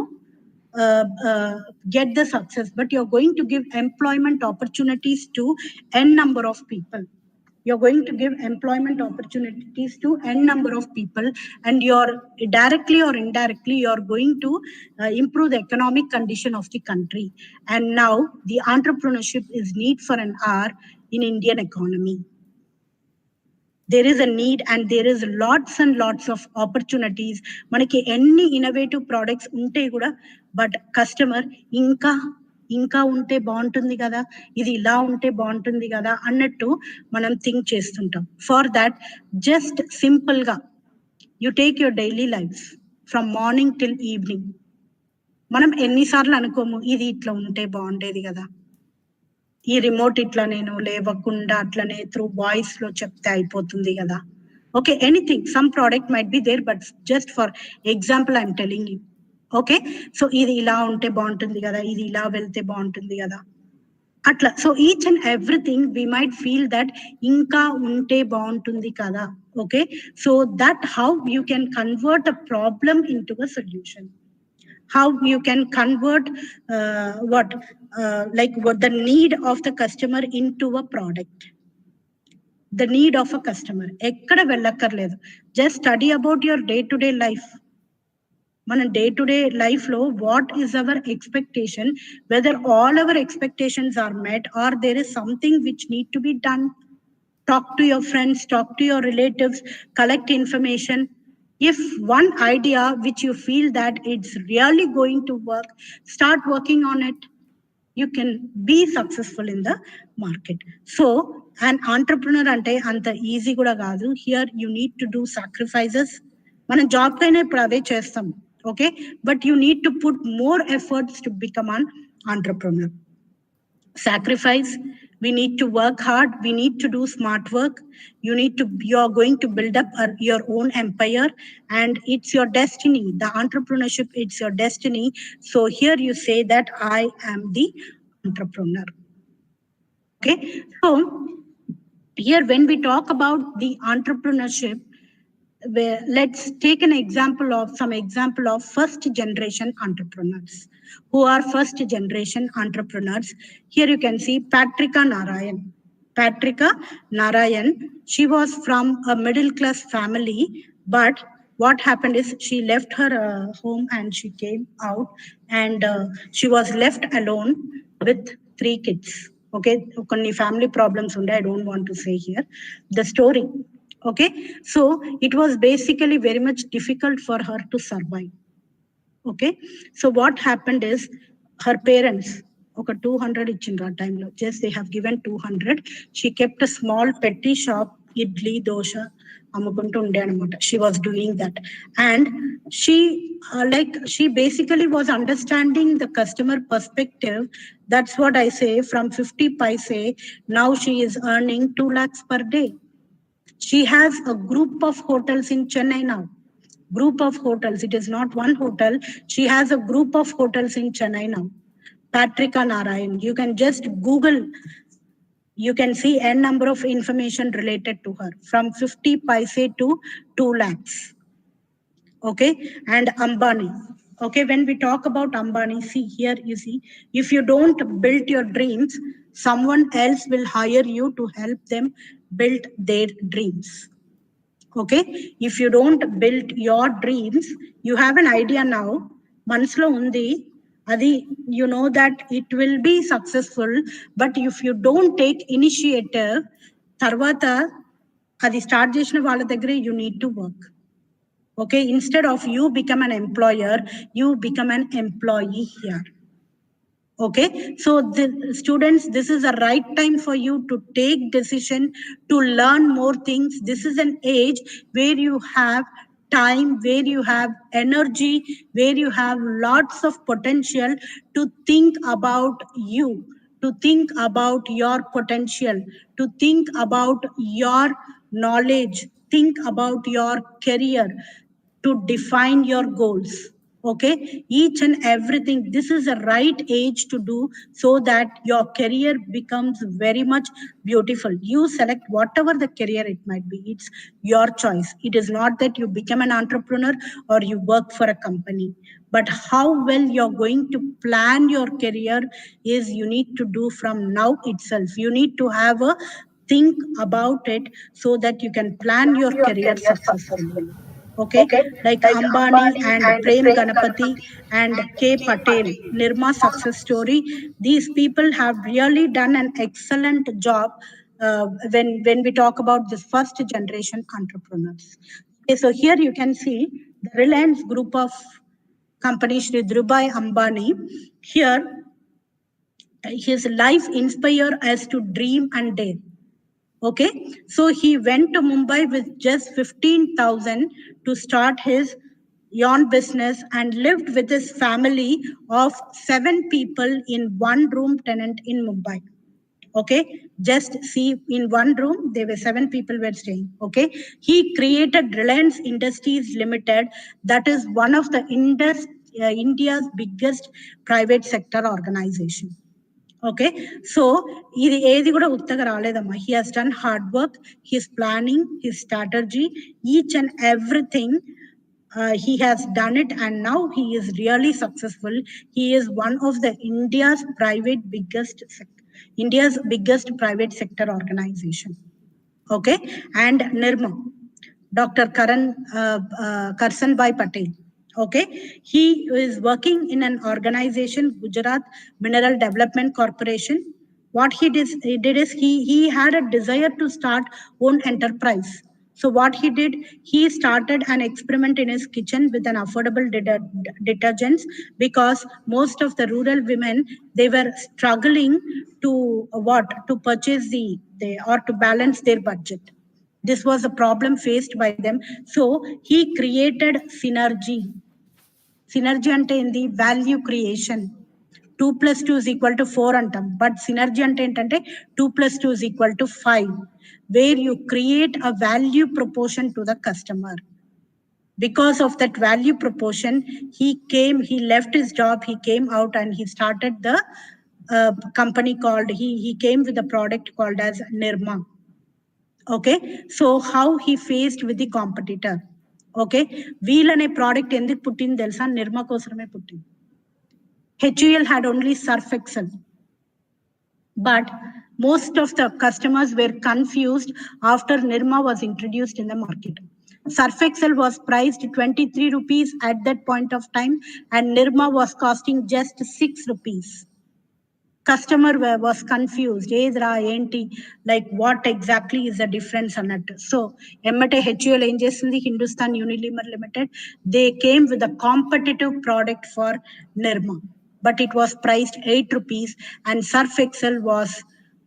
get the success, but you're going to give employment opportunities to n number of people. You're going to give employment opportunities to n number of people, and you're directly or indirectly, you're going to improve the economic condition of the country. And now the entrepreneurship is need for an hour in Indian economy. There is a need and there is lots and lots of opportunities. Manaki any innovative products unte kuda, but customer ఇంకా ఉంటే బాగుంటుంది కదా, ఇది ఇలా ఉంటే బాగుంటుంది కదా అన్నట్టు మనం థింక్ చేస్తుంటాం. ఫర్ దాట్ జస్ట్ సింపుల్ గా you take your daily life from morning till evening. మనం ఎన్నిసార్లు అనుకోము ఇది ఇట్లా ఉంటే బాగుండేది కదా, ఈ రిమోట్ ఇట్లా నేను లేవకుండా అట్లనే త్రూ వాయిస్ లో చెప్తే అయిపోతుంది కదా. Okay, anything, some product might be there, but just for example I'm telling you. Okay, so ఇది ఇలా ఉంటే బాగుంటుంది కదా, ఇది ఇలా వెళ్తే బాగుంటుంది కదా అట్లా. So each and everything we might feel that ఇంకా ఉంటే బాగుంటుంది కదా. Okay, so that how you can convert a problem into a solution. How you can convert what the need of the customer into a product. The need of a customer ekkada vellakarledu, just study about your day to day life. Mana day to day life lo what is our expectation, whether all our expectations are met or there is something which need to be done. Talk to your friends, talk to your relatives, collect information. If one idea which you feel that it's really going to work, start working on it. You can be successful in the market. So an entrepreneur ante anta easy kuda kaadu. Here you need to do sacrifices. Mana job kaine prave chestam, okay, but you need to put more efforts to become an entrepreneur. Sacrifice, we need to work hard, we need to do smart work. You're going to build up your own empire, and it's your destiny. The entrepreneurship, it's your destiny. So here you say that I am the entrepreneur. Okay, so here when we talk about the entrepreneurship, let's take an example of first generation entrepreneurs. Who are first generation entrepreneurs? Here you can see Patrika Narayan. She was from a middle class family, but what happened is she left her home and she came out, and she was left alone with 3 kids. Okay, కొన్ని family problems unde, I don't want to say here the story. Okay, so it was basically very much difficult for her to survive. Okay, so what happened is her parents ఒక 200 ఇచ్చిండ్రు ఆ టైంలో, just they have given 200. She kept a small పెట్టి shop, idli dosa అమ్ముకుంటూ ఉండే అనమాట. She was doing that, and she basically was understanding the customer perspective. That's what I say, from 50 paise now she is earning 2 lakhs per day. She has a group of hotels in Chennai now. Group of hotels. It is not one hotel. She has a group of hotels in Chennai now. Patrika Narayan. You can just Google. You can see n number of information related to her, from 50 paise to 2 lakhs. Okay, and Ambani. Okay, when we talk about Ambani, see here, you see, if you don't build your dreams, someone else will hire you to help them build their dreams. Okay, if you don't build your dreams, you have an idea now, manslo undi adi, you know that it will be successful, but if you don't take initiative, tarvata adi start chesina valla daggare you need to work. Okay, instead of you become an employer, you become an employee here. Okay, so the students, this is a right time for you to take decision, to learn more things. This is an age where you have time, where you have energy, where you have lots of potential to think about you, to think about your potential, to think about your knowledge, think about your career, to define your goals. Okay, each and everything, this is a right age to do, so that your career becomes very much beautiful. You select whatever the career it might be, it's your choice. It is not that you become an entrepreneur or you work for a company, but how well you're going to plan your career is you need to do from now itself. You need to have a think about it so that you can plan your career successfully. Okay, like Ambani and Prem Ganapati and K. Patel, Nirma success story. These people have really done an excellent job when we talk about this first generation entrepreneurs. Okay, so here you can see the Reliance group of companies, Shri Dhirubhai Ambani. Here, his life inspired us to dream and dare. Okay, so he went to Mumbai with just 15,000 to start his yawn business and lived with his family of 7 people in one room tenant in Mumbai. Okay, just see, in one room there were 7 people were staying. Okay, he created Reliance Industries Limited, that is one of the India's biggest private sector organization. Okay, so ఇది ఏది కూడా ఉత్తగా రాలేదమ్మా. He has done hard work, his planning, his strategy, each and everything. He has done it, and now he is really successful. He is one of the India's biggest private sector organization. Okay, and Nirma, Dr. Karsanbhai Patel. Okay, he is working in an organization, Gujarat Mineral Development Corporation. What he did is he had a desire to start own enterprise. So what he did, he started an experiment in his kitchen with an affordable detergents, because most of the rural women, they were struggling to to purchase or to balance their budget. This was a problem faced by them. So he created synergy. Synergy ante in the value creation. 2 plus 2 is equal to 4 antam. But synergy ante entante 2 plus 2 is equal to 5. Where you create a value proportion to the customer. Because of that value proportion, he left his job, he came out and he started the company called, he came with a product called as Nirma. Okay, so how he faced with the competitor. Okay, wheel అనే product ఎందుకు పుట్టింది తెలుసా? నిర్మా కోసమే పుట్టింది. HUL had only Surf Excel, but most of the customers were confused after Nirma was introduced in the market. Surf Excel was priced 23 rupees at that point of time, and Nirma was costing just 6 rupees. Customer was confused. Like what exactly is the difference on it? So emmate HUL ఏం చేసింది, Hindustan Unilever Limited, they came with a competitive product for Nirma, but it was priced 8 rupees, and Surf Excel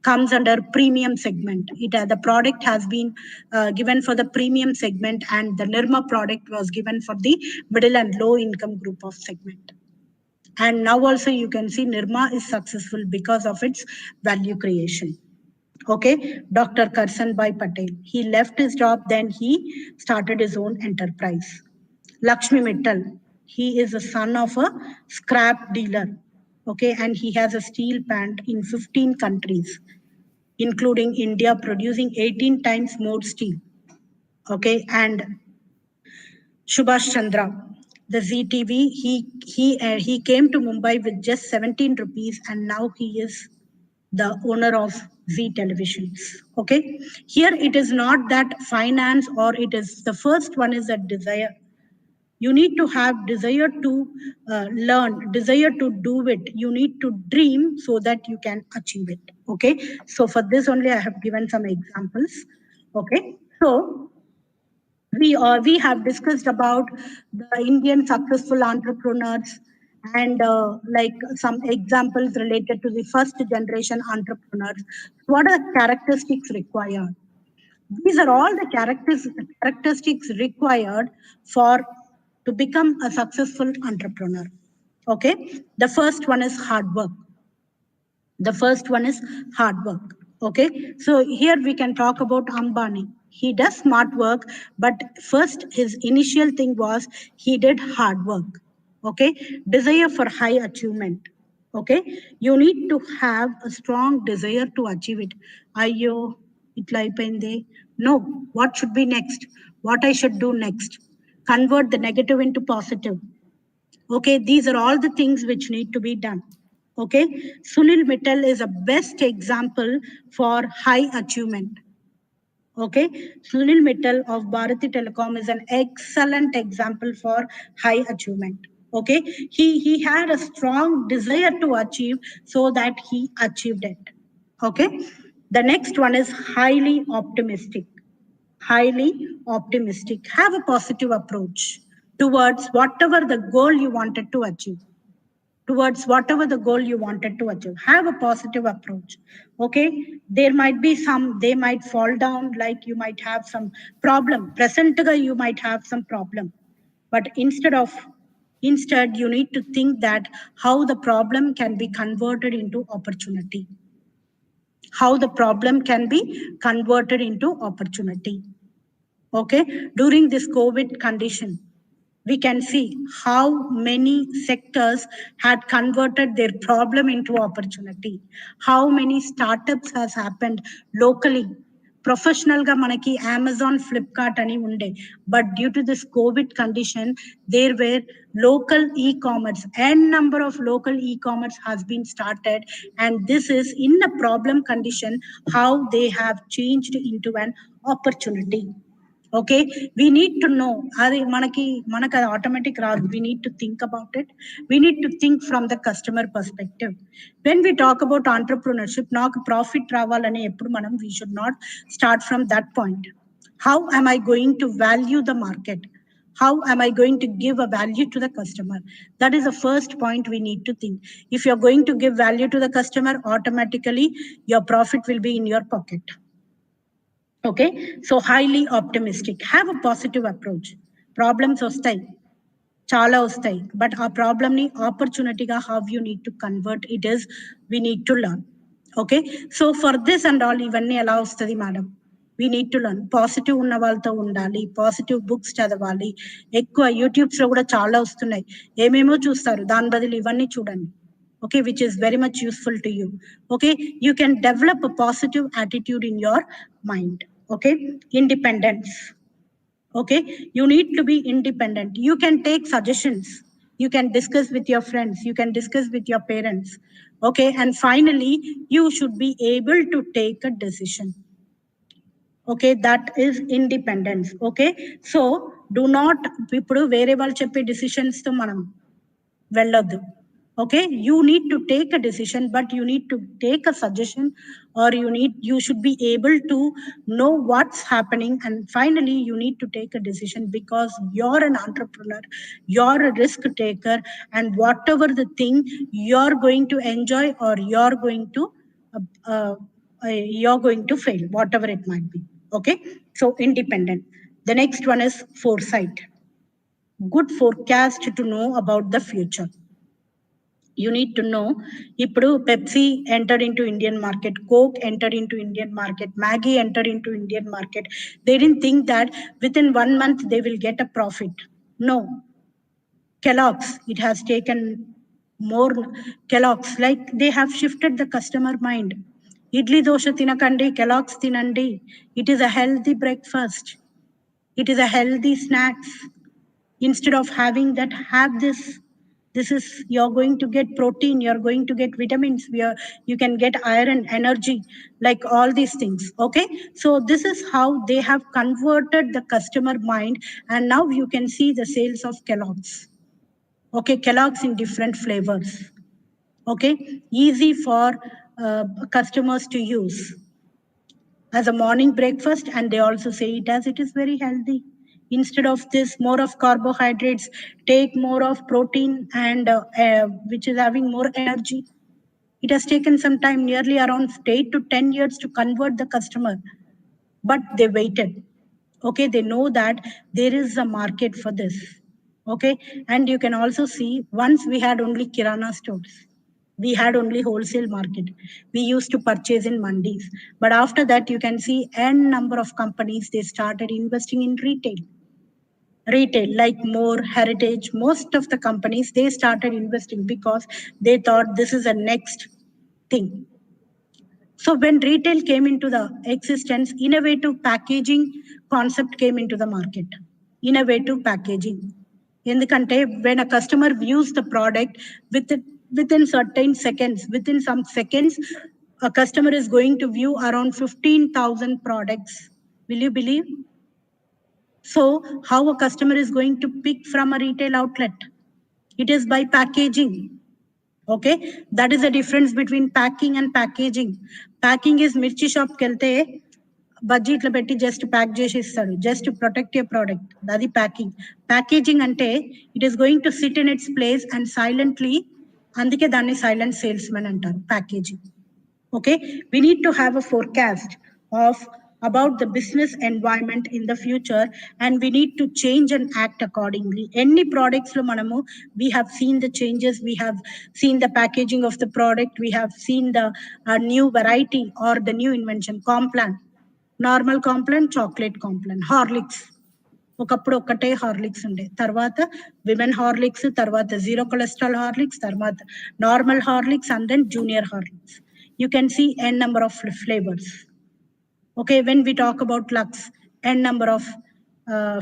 comes under premium segment. The product has been given for the premium segment, and the Nirma product was given for the middle and low income group of segment. And now also you can see Nirma is successful because of its value creation. Okay, Dr. Karsanbhai Patel, he left his job, then he started his own enterprise. Lakshmi Mittal, he is a son of a scrap dealer. Okay, and he has a steel plant in 15 countries, including India, producing 18 times more steel. Okay, and Subhash Chandra, the ZTV, he came to Mumbai with just 17 rupees, and now he is the owner of Z Televisions. Okay, here it is not that finance, or it is the first one is a desire. You need to have desire to learn, desire to do it. You need to dream so that you can achieve it. Okay, so for this only I have given some examples. Okay, so we have discussed about the Indian successful entrepreneurs, and like some examples related to the first generation entrepreneurs. What are the characteristics required? These are all the characteristics required for to become a successful entrepreneur. Okay, the first one is hard work. The first one is hard work. Okay, so here we can talk about Ambani. He does smart work, but first his initial thing was he did hard work. Okay, desire for high achievement. Okay, you need to have a strong desire to achieve it. Ayyo, itla ayipayindi. No, what should be next? What I should do next? Convert the negative into positive. Okay, these are all the things which need to be done. Okay, Sunil Mittal is a best example for high achievement. Okay, Sunil Mittal of Bharati Telecom is an excellent example for high achievement. Okay, he had a strong desire to achieve, so that he achieved it. Okay, the next one is highly optimistic. Highly optimistic, have a positive approach towards whatever the goal you wanted to achieve. Towards whatever the goal you wanted to achieve, have a positive approach. Okay, there might be some, they might fall down, like you might have some problem present, you might have some problem, but instead you need to think that how the problem can be converted into opportunity, how the problem can be converted into opportunity. Okay, during this COVID condition, we can see how many sectors had converted their problem into opportunity. How many startups has happened locally. Professional ga manaki Amazon, Flipkart ani unde, but due to this COVID condition, there were local e-commerce, n number of local e-commerce has been started, and this is in a problem condition how they have changed into an opportunity. Okay, we need to know adi manaki automatic raadu, we need to think about it. We need to think from the customer perspective. When we talk about entrepreneurship, నాకు profit రావాలని ఎప్పుడు మనం, we should not start from that point. How am I going to value the market? How am I going to give a value to the customer? That is the first point we need to think. If you're going to give value to the customer, automatically your profit will be in your pocket. Okay, so highly optimistic, have a positive approach. Problems వస్తాయి, చాలా వస్తాయి, but ఆ problem ని opportunity గా how you need to convert it is, we need to learn. Okay, so for this and all, ఇవన్నీ ఎలా వస్తుంది madam? We need to learn. Positive ఉన్న వాళ్ళతో ఉండాలి, పాజిటివ్ బుక్స్ చదవాలి. ఎక్కువ యూట్యూబ్స్ లో కూడా చాలా వస్తున్నాయి, ఏమేమో చూస్తారు, దాని బదులు ఇవన్నీ చూడండి. Okay, which is very much useful to you. Okay, you can develop a positive attitude in your mind. Okay, independence. Okay, you need to be independent. You can take suggestions, you can discuss with your friends, you can discuss with your parents. Okay, and finally you should be able to take a decision. Okay, that is independence. Okay, so do not ఇప్పుడు వేరే వాళ్ళు చెప్పే decisions తో మనం వెళ్ళొద్దు. Okay, you need to take a decision, but you need to take a suggestion, or you should be able to know what's happening, and finally you need to take a decision, because you're an entrepreneur, you're a risk taker, and whatever the thing you're going to enjoy, or you're going to fail, whatever it might be. Okay, so independent. The next one is foresight, good forecast to know about the future. You need to know, ఇప్పుడు Pepsi entered into Indian market, Coke entered into Indian market, Maggi entered into Indian market. They didn't think that within 1 month they will get a profit. No. Kellogg's, it has taken more. Kellogg's, like they have shifted the customer mind. Idli dosha tinakandi, Kellogg's tinandi. It is a healthy breakfast. It is a healthy snacks. Instead of having that, have this. This is, you're going to get protein, you're going to get vitamins, you can get iron, energy, like all these things. Okay, so this is how they have converted the customer mind, and now you can see the sales of Kellogg's. Okay, Kellogg's in different flavors. Okay, easy for customers to use as a morning breakfast, and they also say it as it is very healthy. Instead of this, more of carbohydrates, take more of protein, and which is having more energy. It has taken some time, nearly around 8 to 10 years, to convert the customer, but they waited. Okay, they know that there is a market for this. Okay, and you can also see, once we had only kirana stores, we had only wholesale market, we used to purchase in mandis, but after that you can see n number of companies, they started investing in retail, like more Heritage, most of the companies, they started investing because they thought this is a next thing. So when retail came into the existence, innovative packaging concept came into the market. Innovative packaging. When a customer views the product with within certain seconds, within some seconds, a customer is going to view around 15,000 products. Will you believe? So how a customer is going to pick from a retail outlet? It is by packaging. Okay, that is the difference between packing and packaging. Packing is mirchi shop kelte bajji ఇట్లా పెట్టి just pack చేసి ఇస్తాడు, just protect ఏ product, అది packing. Packaging అంటే it is going to SIT in its place and silently, అందుకే దాన్ని silent sales men అంటారు, packaging. Okay, we need to have a forecast of about the business environment in the future, and we need to change and act accordingly. Any products lo manamu, we have seen the changes, we have seen the packaging of the product, we have seen the new variety or the new invention. Complan, normal Complan, chocolate Complan, Horlicks. ఒకప్పుడు ఒక్కటే Horlicks ఉండే, తర్వాత women Horlicks, తర్వాత zero cholesterol Horlicks, తర్వాత normal Horlicks, and then junior Horlicks. You can see n number of flavors. Okay, when we talk about Lux, n number of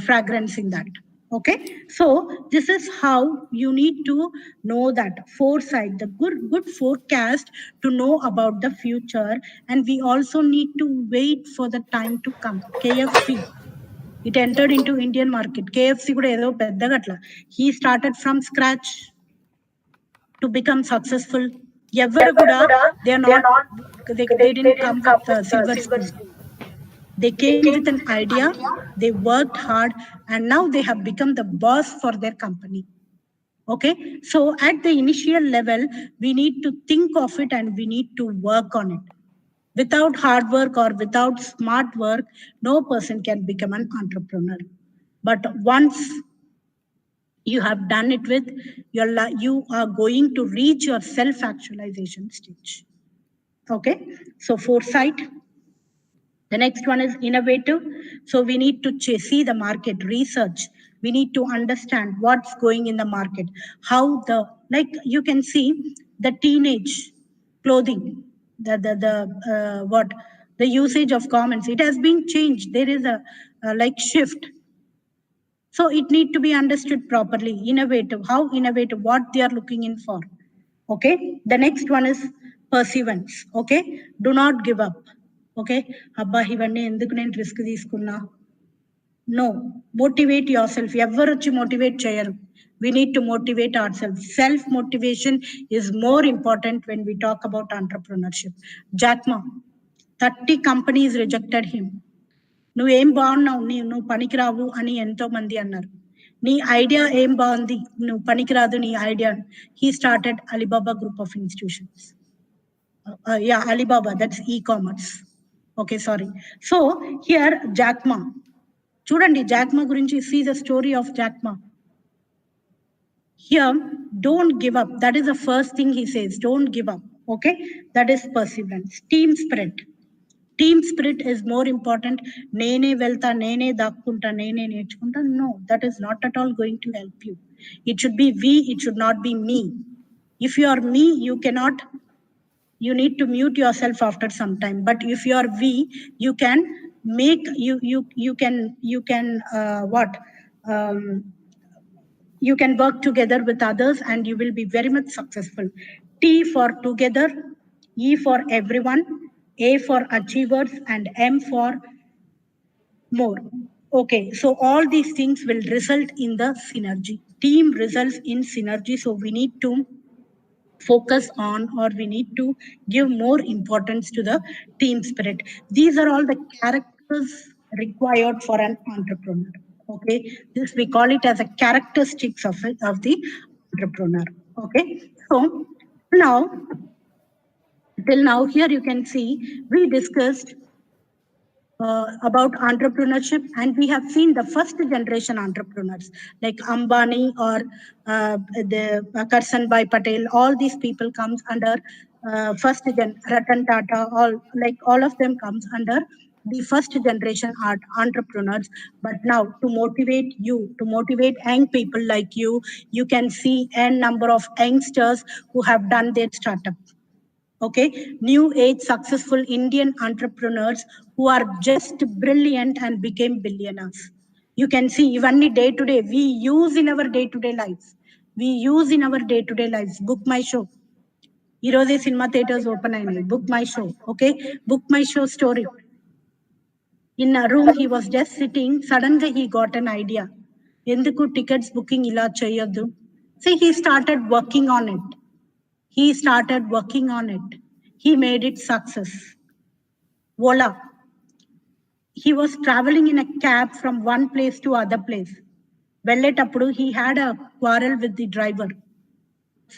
fragrance in that. Okay, so this is how you need to know that foresight, the good forecast to know about the future. And we also need to wait for the time to come. KFC, it entered into Indian market. KFC kuda edo peddaga atla, he started from scratch to become successful. Ever kuda they are not, they didn't come with a silver spoon. They came with an idea, they worked hard, and now they have become the boss for their company. Okay, so at the initial level, we need to think of it and we need to work on it. Without hard work or without smart work, no person can become an entrepreneur. But once you have done it with your you are going to reach your self-actualization stage. Okay, so foresight. The next one is innovative. So we need to see the market research. We need to understand what's going in the market, how the, like you can see the teenage clothing, the what the usage of garments, it has been changed. There is a like shift. So it need to be understood properly. Innovative, how innovative, what they are looking in for. Okay, the next one is perseverance. Okay, do not give up. Okay, abba ivanni enduku nen risk తీసుకున్నా, no, motivate yourself. ఎవరు వచ్చి motivate చేయరు. We need to motivate ourselves. Self motivation is more important when we talk about entrepreneurship. Jack Ma, 30 companies rejected him. నువ్వేం బాగున్నావు, నువ్వు పనికిరావు అని ఎంతో మంది అన్నారు. నీ ఐడియా ఏం బాగుంది, నువ్వు పనికిరాదు నీ idea. He started Alibaba group of institutions. Yeah, Alibaba, that's e-commerce. Okay, sorry. So here Jack Ma, చూడండి జాక్ మా గురించి, see the story of Jack Ma. Here, don't give up. That is the first thing he says, don't give up. Okay, that is perseverance. Team spirit. Team spirit is more important. నేనే వెళ్తా, నేనే దాక్కుంటా, నేనే నేర్చుకుంటా. No, that is not at all going to help you. It should be we, it should not be me. If you are me, you cannot, you need to mute yourself after some time. But if you are we, you can make, you can what you can work together with others and you will be very much successful. T for together, E for everyone, A for achievers, and M for more. Okay, so all these things will result in the synergy. Team results in synergy. So we need to focus on, or we need to give more importance to the team spirit. These are all the characters required for an entrepreneur. Okay, this we call it as a characteristics of the entrepreneur. Okay, so now till now here you can see we discussed about entrepreneurship, and we have seen the first generation entrepreneurs like Ambani or the Karsan Bhai Patel. All these people comes under first gen. Ratan Tata, all of them comes under the first generation entrepreneurs. But now to motivate you, to motivate young people like you can see n number of youngsters who have done their startup. Okay, new age successful Indian entrepreneurs who are just brilliant and became billionaires. You can see even day to day we use in our day to day life. we use in our day-to-day lives. Book my show. ఈరోజే cinema theatres open అయినాయి. Book my show. Okay, book my show story. In a room, he was just sitting. Suddenly, he got an idea. ఎందుకు tickets booking ఇలా చేయొద్దు? So he started working on it. He started working on it. He made it success. Voila. He was traveling in a cab from one place to other place. వెళ్ళేటప్పుడు he had a quarrel with the driver.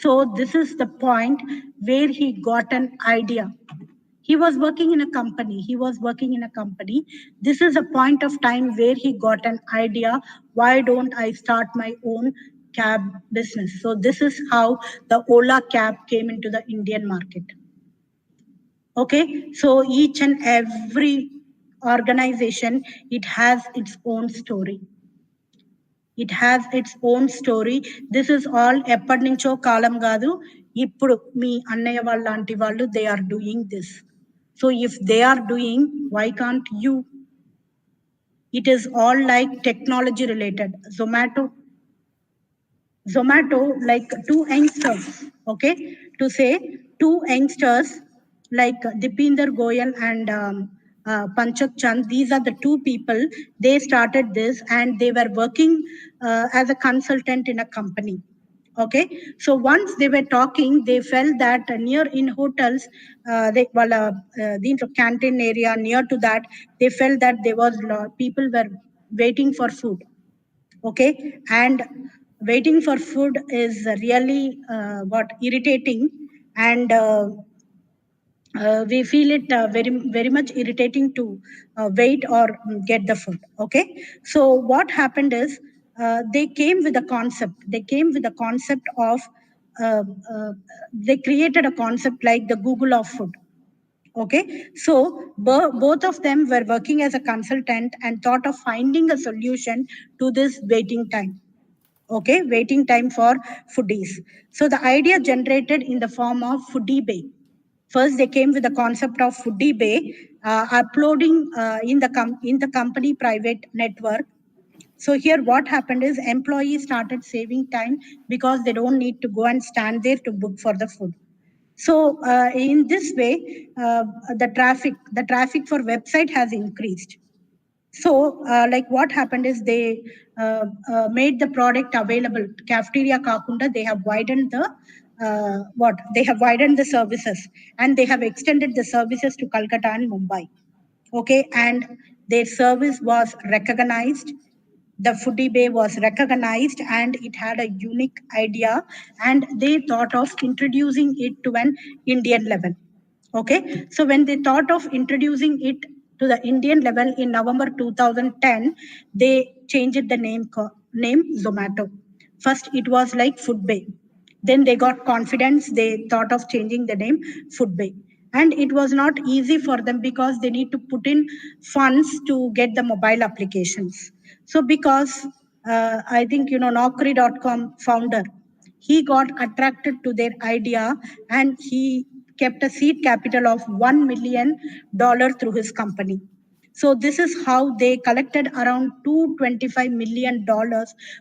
So this is the point where he got an idea. He was working in a company. This is a point of time where he got an idea. Why don't I start my own cab business? So this is how the Ola cab came into the Indian market. Okay, so each and every organization, it has its own story. It has its own story. This is all ఎప్పటి నుంచో కాలం కాదు, ఇప్పుడు మీ అన్నయ్య వాళ్ళ లాంటి వాళ్ళు, they are doing this. So if they are doing, why can't you? It is all like technology related. Zomato, like two youngsters, okay, to say two youngsters like Dipinder Goyal and Panchak Chand. These are the two people. They started this and they were working as a consultant in a company. Okay, so once they were talking, they felt that near in hotels, the canteen area near to that, they felt that there was people were waiting for food. Okay, and waiting for food is really what irritating, and we feel it very much irritating to wait or get the food. Okay, so what happened is they came with a concept of uh, uh, they created a concept like the Google of food. Okay, so both of them were working as a consultant and thought of finding a solution to this waiting time. Okay, waiting time for foodies. So the idea generated in the form of Foodie Bay. First, they came with the concept of Foodie Bay, uploading in the company private network. So here what happened is employees started saving time because they don't need to go and stand there to book for the food. So in this way, the traffic for website has increased. So like what happened is they made the product available. Cafeteria kakunda, they have widened the services, and they have extended the services to Calcutta and Mumbai. Okay, and their service was recognized. The Foodie Bay was recognized and it had a unique idea, and they thought of introducing it to an Indian level. Okay, so when they thought of introducing it to the Indian level in November 2010, they changed the name Zomato. First it was like Food Bay, then they got confidence, they thought of changing the name Food Bay. And it was not easy for them because they need to put in funds to get the mobile applications. So because I think Naukri.com founder, he got attracted to their idea and he kept a seed capital of $1 million through his company. So this is how they collected around $225 million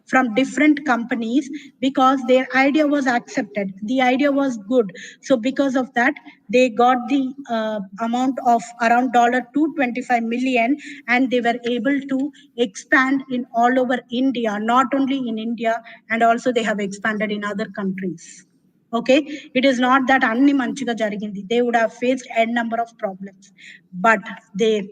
from different companies because their idea was accepted. The idea was good. So because of that, they got the amount of around $225 million, and they were able to expand in all over India, not only in India, and also they have expanded in other countries. Okay, it is not that anni manchiga jarigindi. They would have faced a number of problems, but their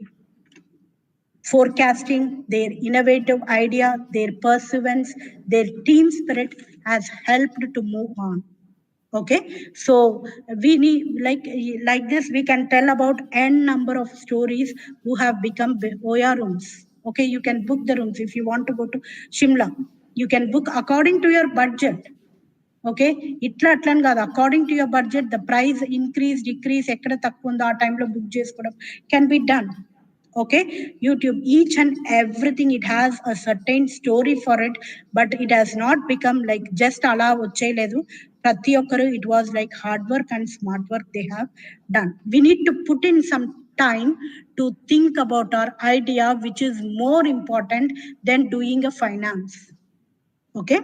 forecasting, their innovative idea, their pursuance, their team spirit has helped to move on. Okay, so we need like this we can tell about n number of stories who have become Oya rooms. Okay, you can book the rooms if you want to go to Shimla. You can book according to your budget. Okay, ఇట్లా అట్లని కాదు, according to your budget the price increase decrease ఎక్కడ తక్కువ ఉందో ఆ టైంలో book చేసుకోవడం can be done. Okay, YouTube, each and everything, it has a certain story for it, but it has not become like just ala vacheledu. Prati okkaru, it was like hard work and smart work they have done. We need to put in some time to think about our idea, which is more important than doing a finance. Okay,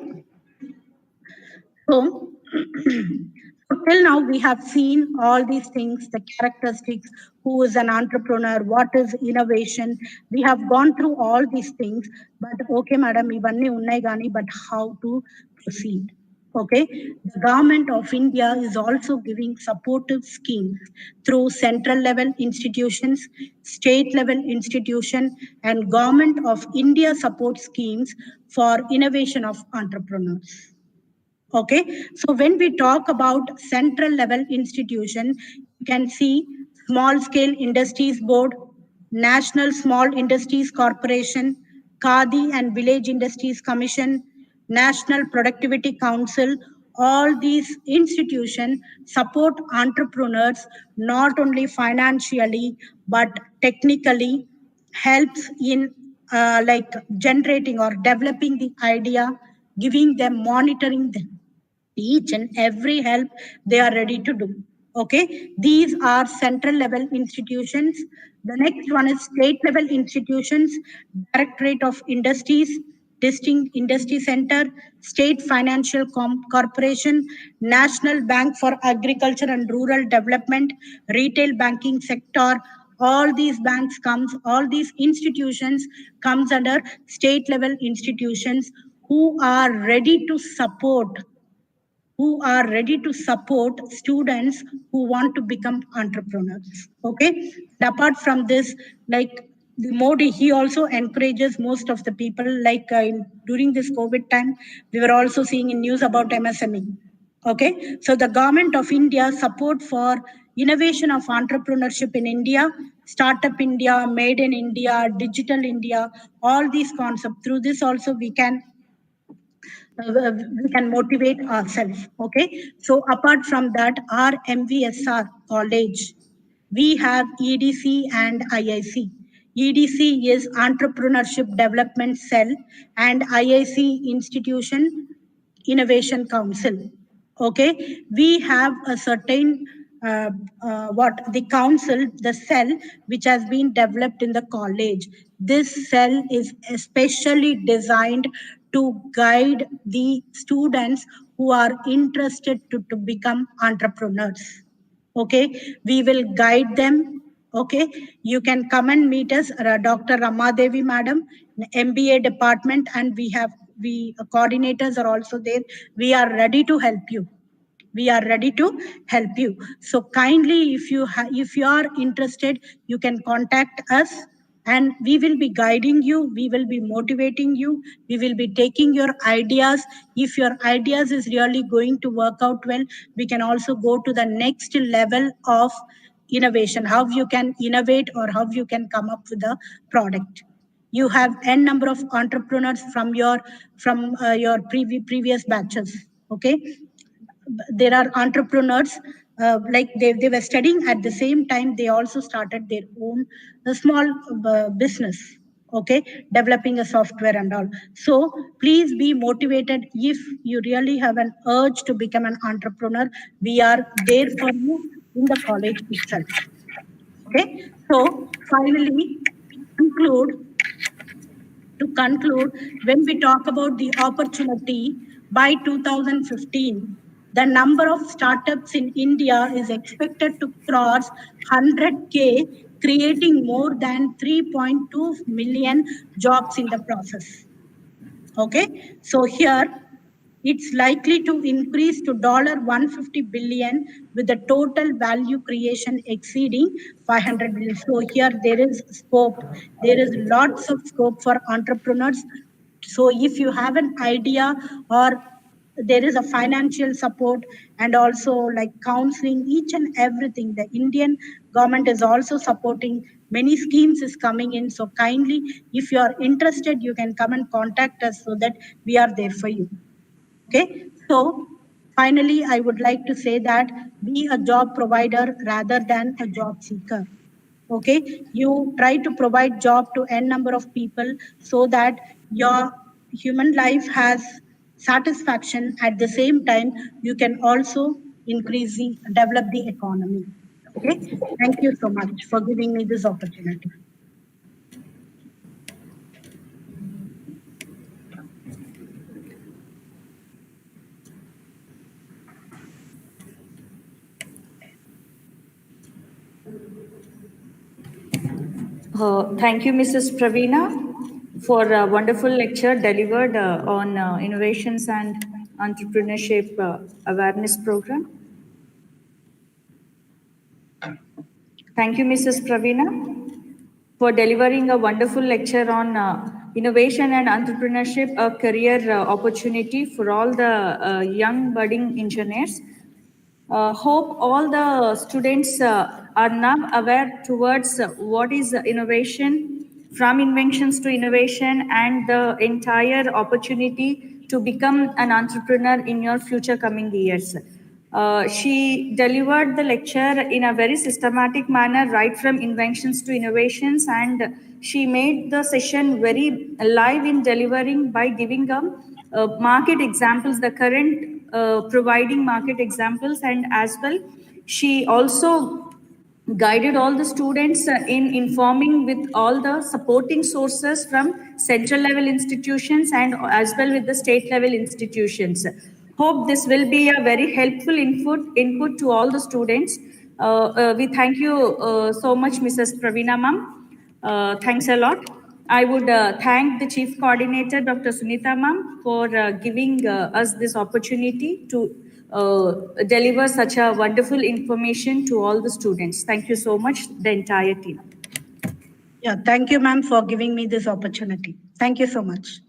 So, so till now we have seen all these things, the characteristics, who is an entrepreneur, what is innovation. We have gone through all these things, but okay, madam, ivanni unnai gani, but how to proceed? Okay, the government of India is also giving supportive schemes through central level institutions, state level institution, and government of India support schemes for innovation of entrepreneurs. Okay, so when we talk about central level institution, you can see Small Scale Industries Board, National Small Industries Corporation, Khadi and Village Industries Commission, National Productivity Council. All these institutions support entrepreneurs not only financially but technically, helps in like generating or developing the idea, giving them, monitoring them, each and every help they are ready to do. Okay, these are central level institutions. The next one is state level institutions: Directorate of Industries, Distinct Industry Center, State Financial Corporation, National Bank for Agriculture and Rural Development, Retail Banking Sector. All these banks comes, all these institutions comes under state level institutions, who are ready to support, who are ready to support students who want to become entrepreneurs. Okay. And apart from this, like the Modi, he also encourages most of the people. Like during this COVID time, we were also seeing in news about MSME. Okay. So the government of India support for innovation of entrepreneurship in India, Startup India, Made in India, Digital India, all these concepts. Through this also we can motivate ourselves. Okay, so apart from that, our MVSR college, we have EDC and IIC. EDC is Entrepreneurship Development Cell, and IIC Institution Innovation Council. Okay, we have a certain what the council, the cell which has been developed in the college. This cell is especially designed to guide the students who are interested to become entrepreneurs. Okay, we will guide them. Okay, you can come and meet us, Dr. Ramadevi madam, MBA department, and we coordinators are also there. We are ready to help you. We are ready to help you. So kindly, if you are interested, you can contact us, and we will be guiding you, we will be motivating you, we will be taking your ideas. If your ideas is really going to work out well, we can also go to the next level of innovation, how you can innovate or how you can come up with a product. You have n number of entrepreneurs from your previous batches. Okay, there are entrepreneurs, like they were studying at the same time, they also started their own small business. Okay, developing a software and all. So please be motivated. If you really have an urge to become an entrepreneur, we are there for you in the college itself. Okay, so finally, conclude to conclude, when we talk about the opportunity, by 2015, the number of startups in India is expected to cross 100K, creating more than 3.2 million jobs in the process. Okay, so here it's likely to increase to $150 billion, with the total value creation exceeding 500 billion. So here there is scope. There is lots of scope for entrepreneurs. So if you have an idea, or there is a financial support, and also like counseling, each and everything, the Indian government is also supporting. Many schemes is coming in. So kindly, if you are interested, you can come and contact us, so that we are there for you. Okay, so finally, I would like to say that be a job provider rather than a job seeker. Okay, you try to provide job to n number of people, so that your human life has satisfaction. At the same time, you can also develop the economy. Okay, thank you so much for giving me this opportunity. Thank you, Mrs. Praveena, for a wonderful lecture delivered on innovations and entrepreneurship awareness program. Thank you, Mrs. Praveena, for delivering a wonderful lecture on innovation and entrepreneurship, a career opportunity for all the young budding engineers. Hope all the students are now aware towards what is innovation, from inventions to innovation, and the entire opportunity to become an entrepreneur in your future coming years. She delivered the lecture in a very systematic manner, right from inventions to innovations, and she made the session very live in delivering by giving market examples, the current providing market examples, and as well she also guided all the students in informing with all the supporting sources from central level institutions and as well with the state level institutions. Hope this will be a very helpful input to all the students. We thank you so much, Mrs. Praveena ma'am. Thanks a lot. I would thank the Chief Coordinator, Dr. Sunita ma'am, for giving us this opportunity to deliver such a wonderful information to all the students. Thank you so much, the entire team. Yeah, thank you, ma'am, for giving me this opportunity. Thank you so much.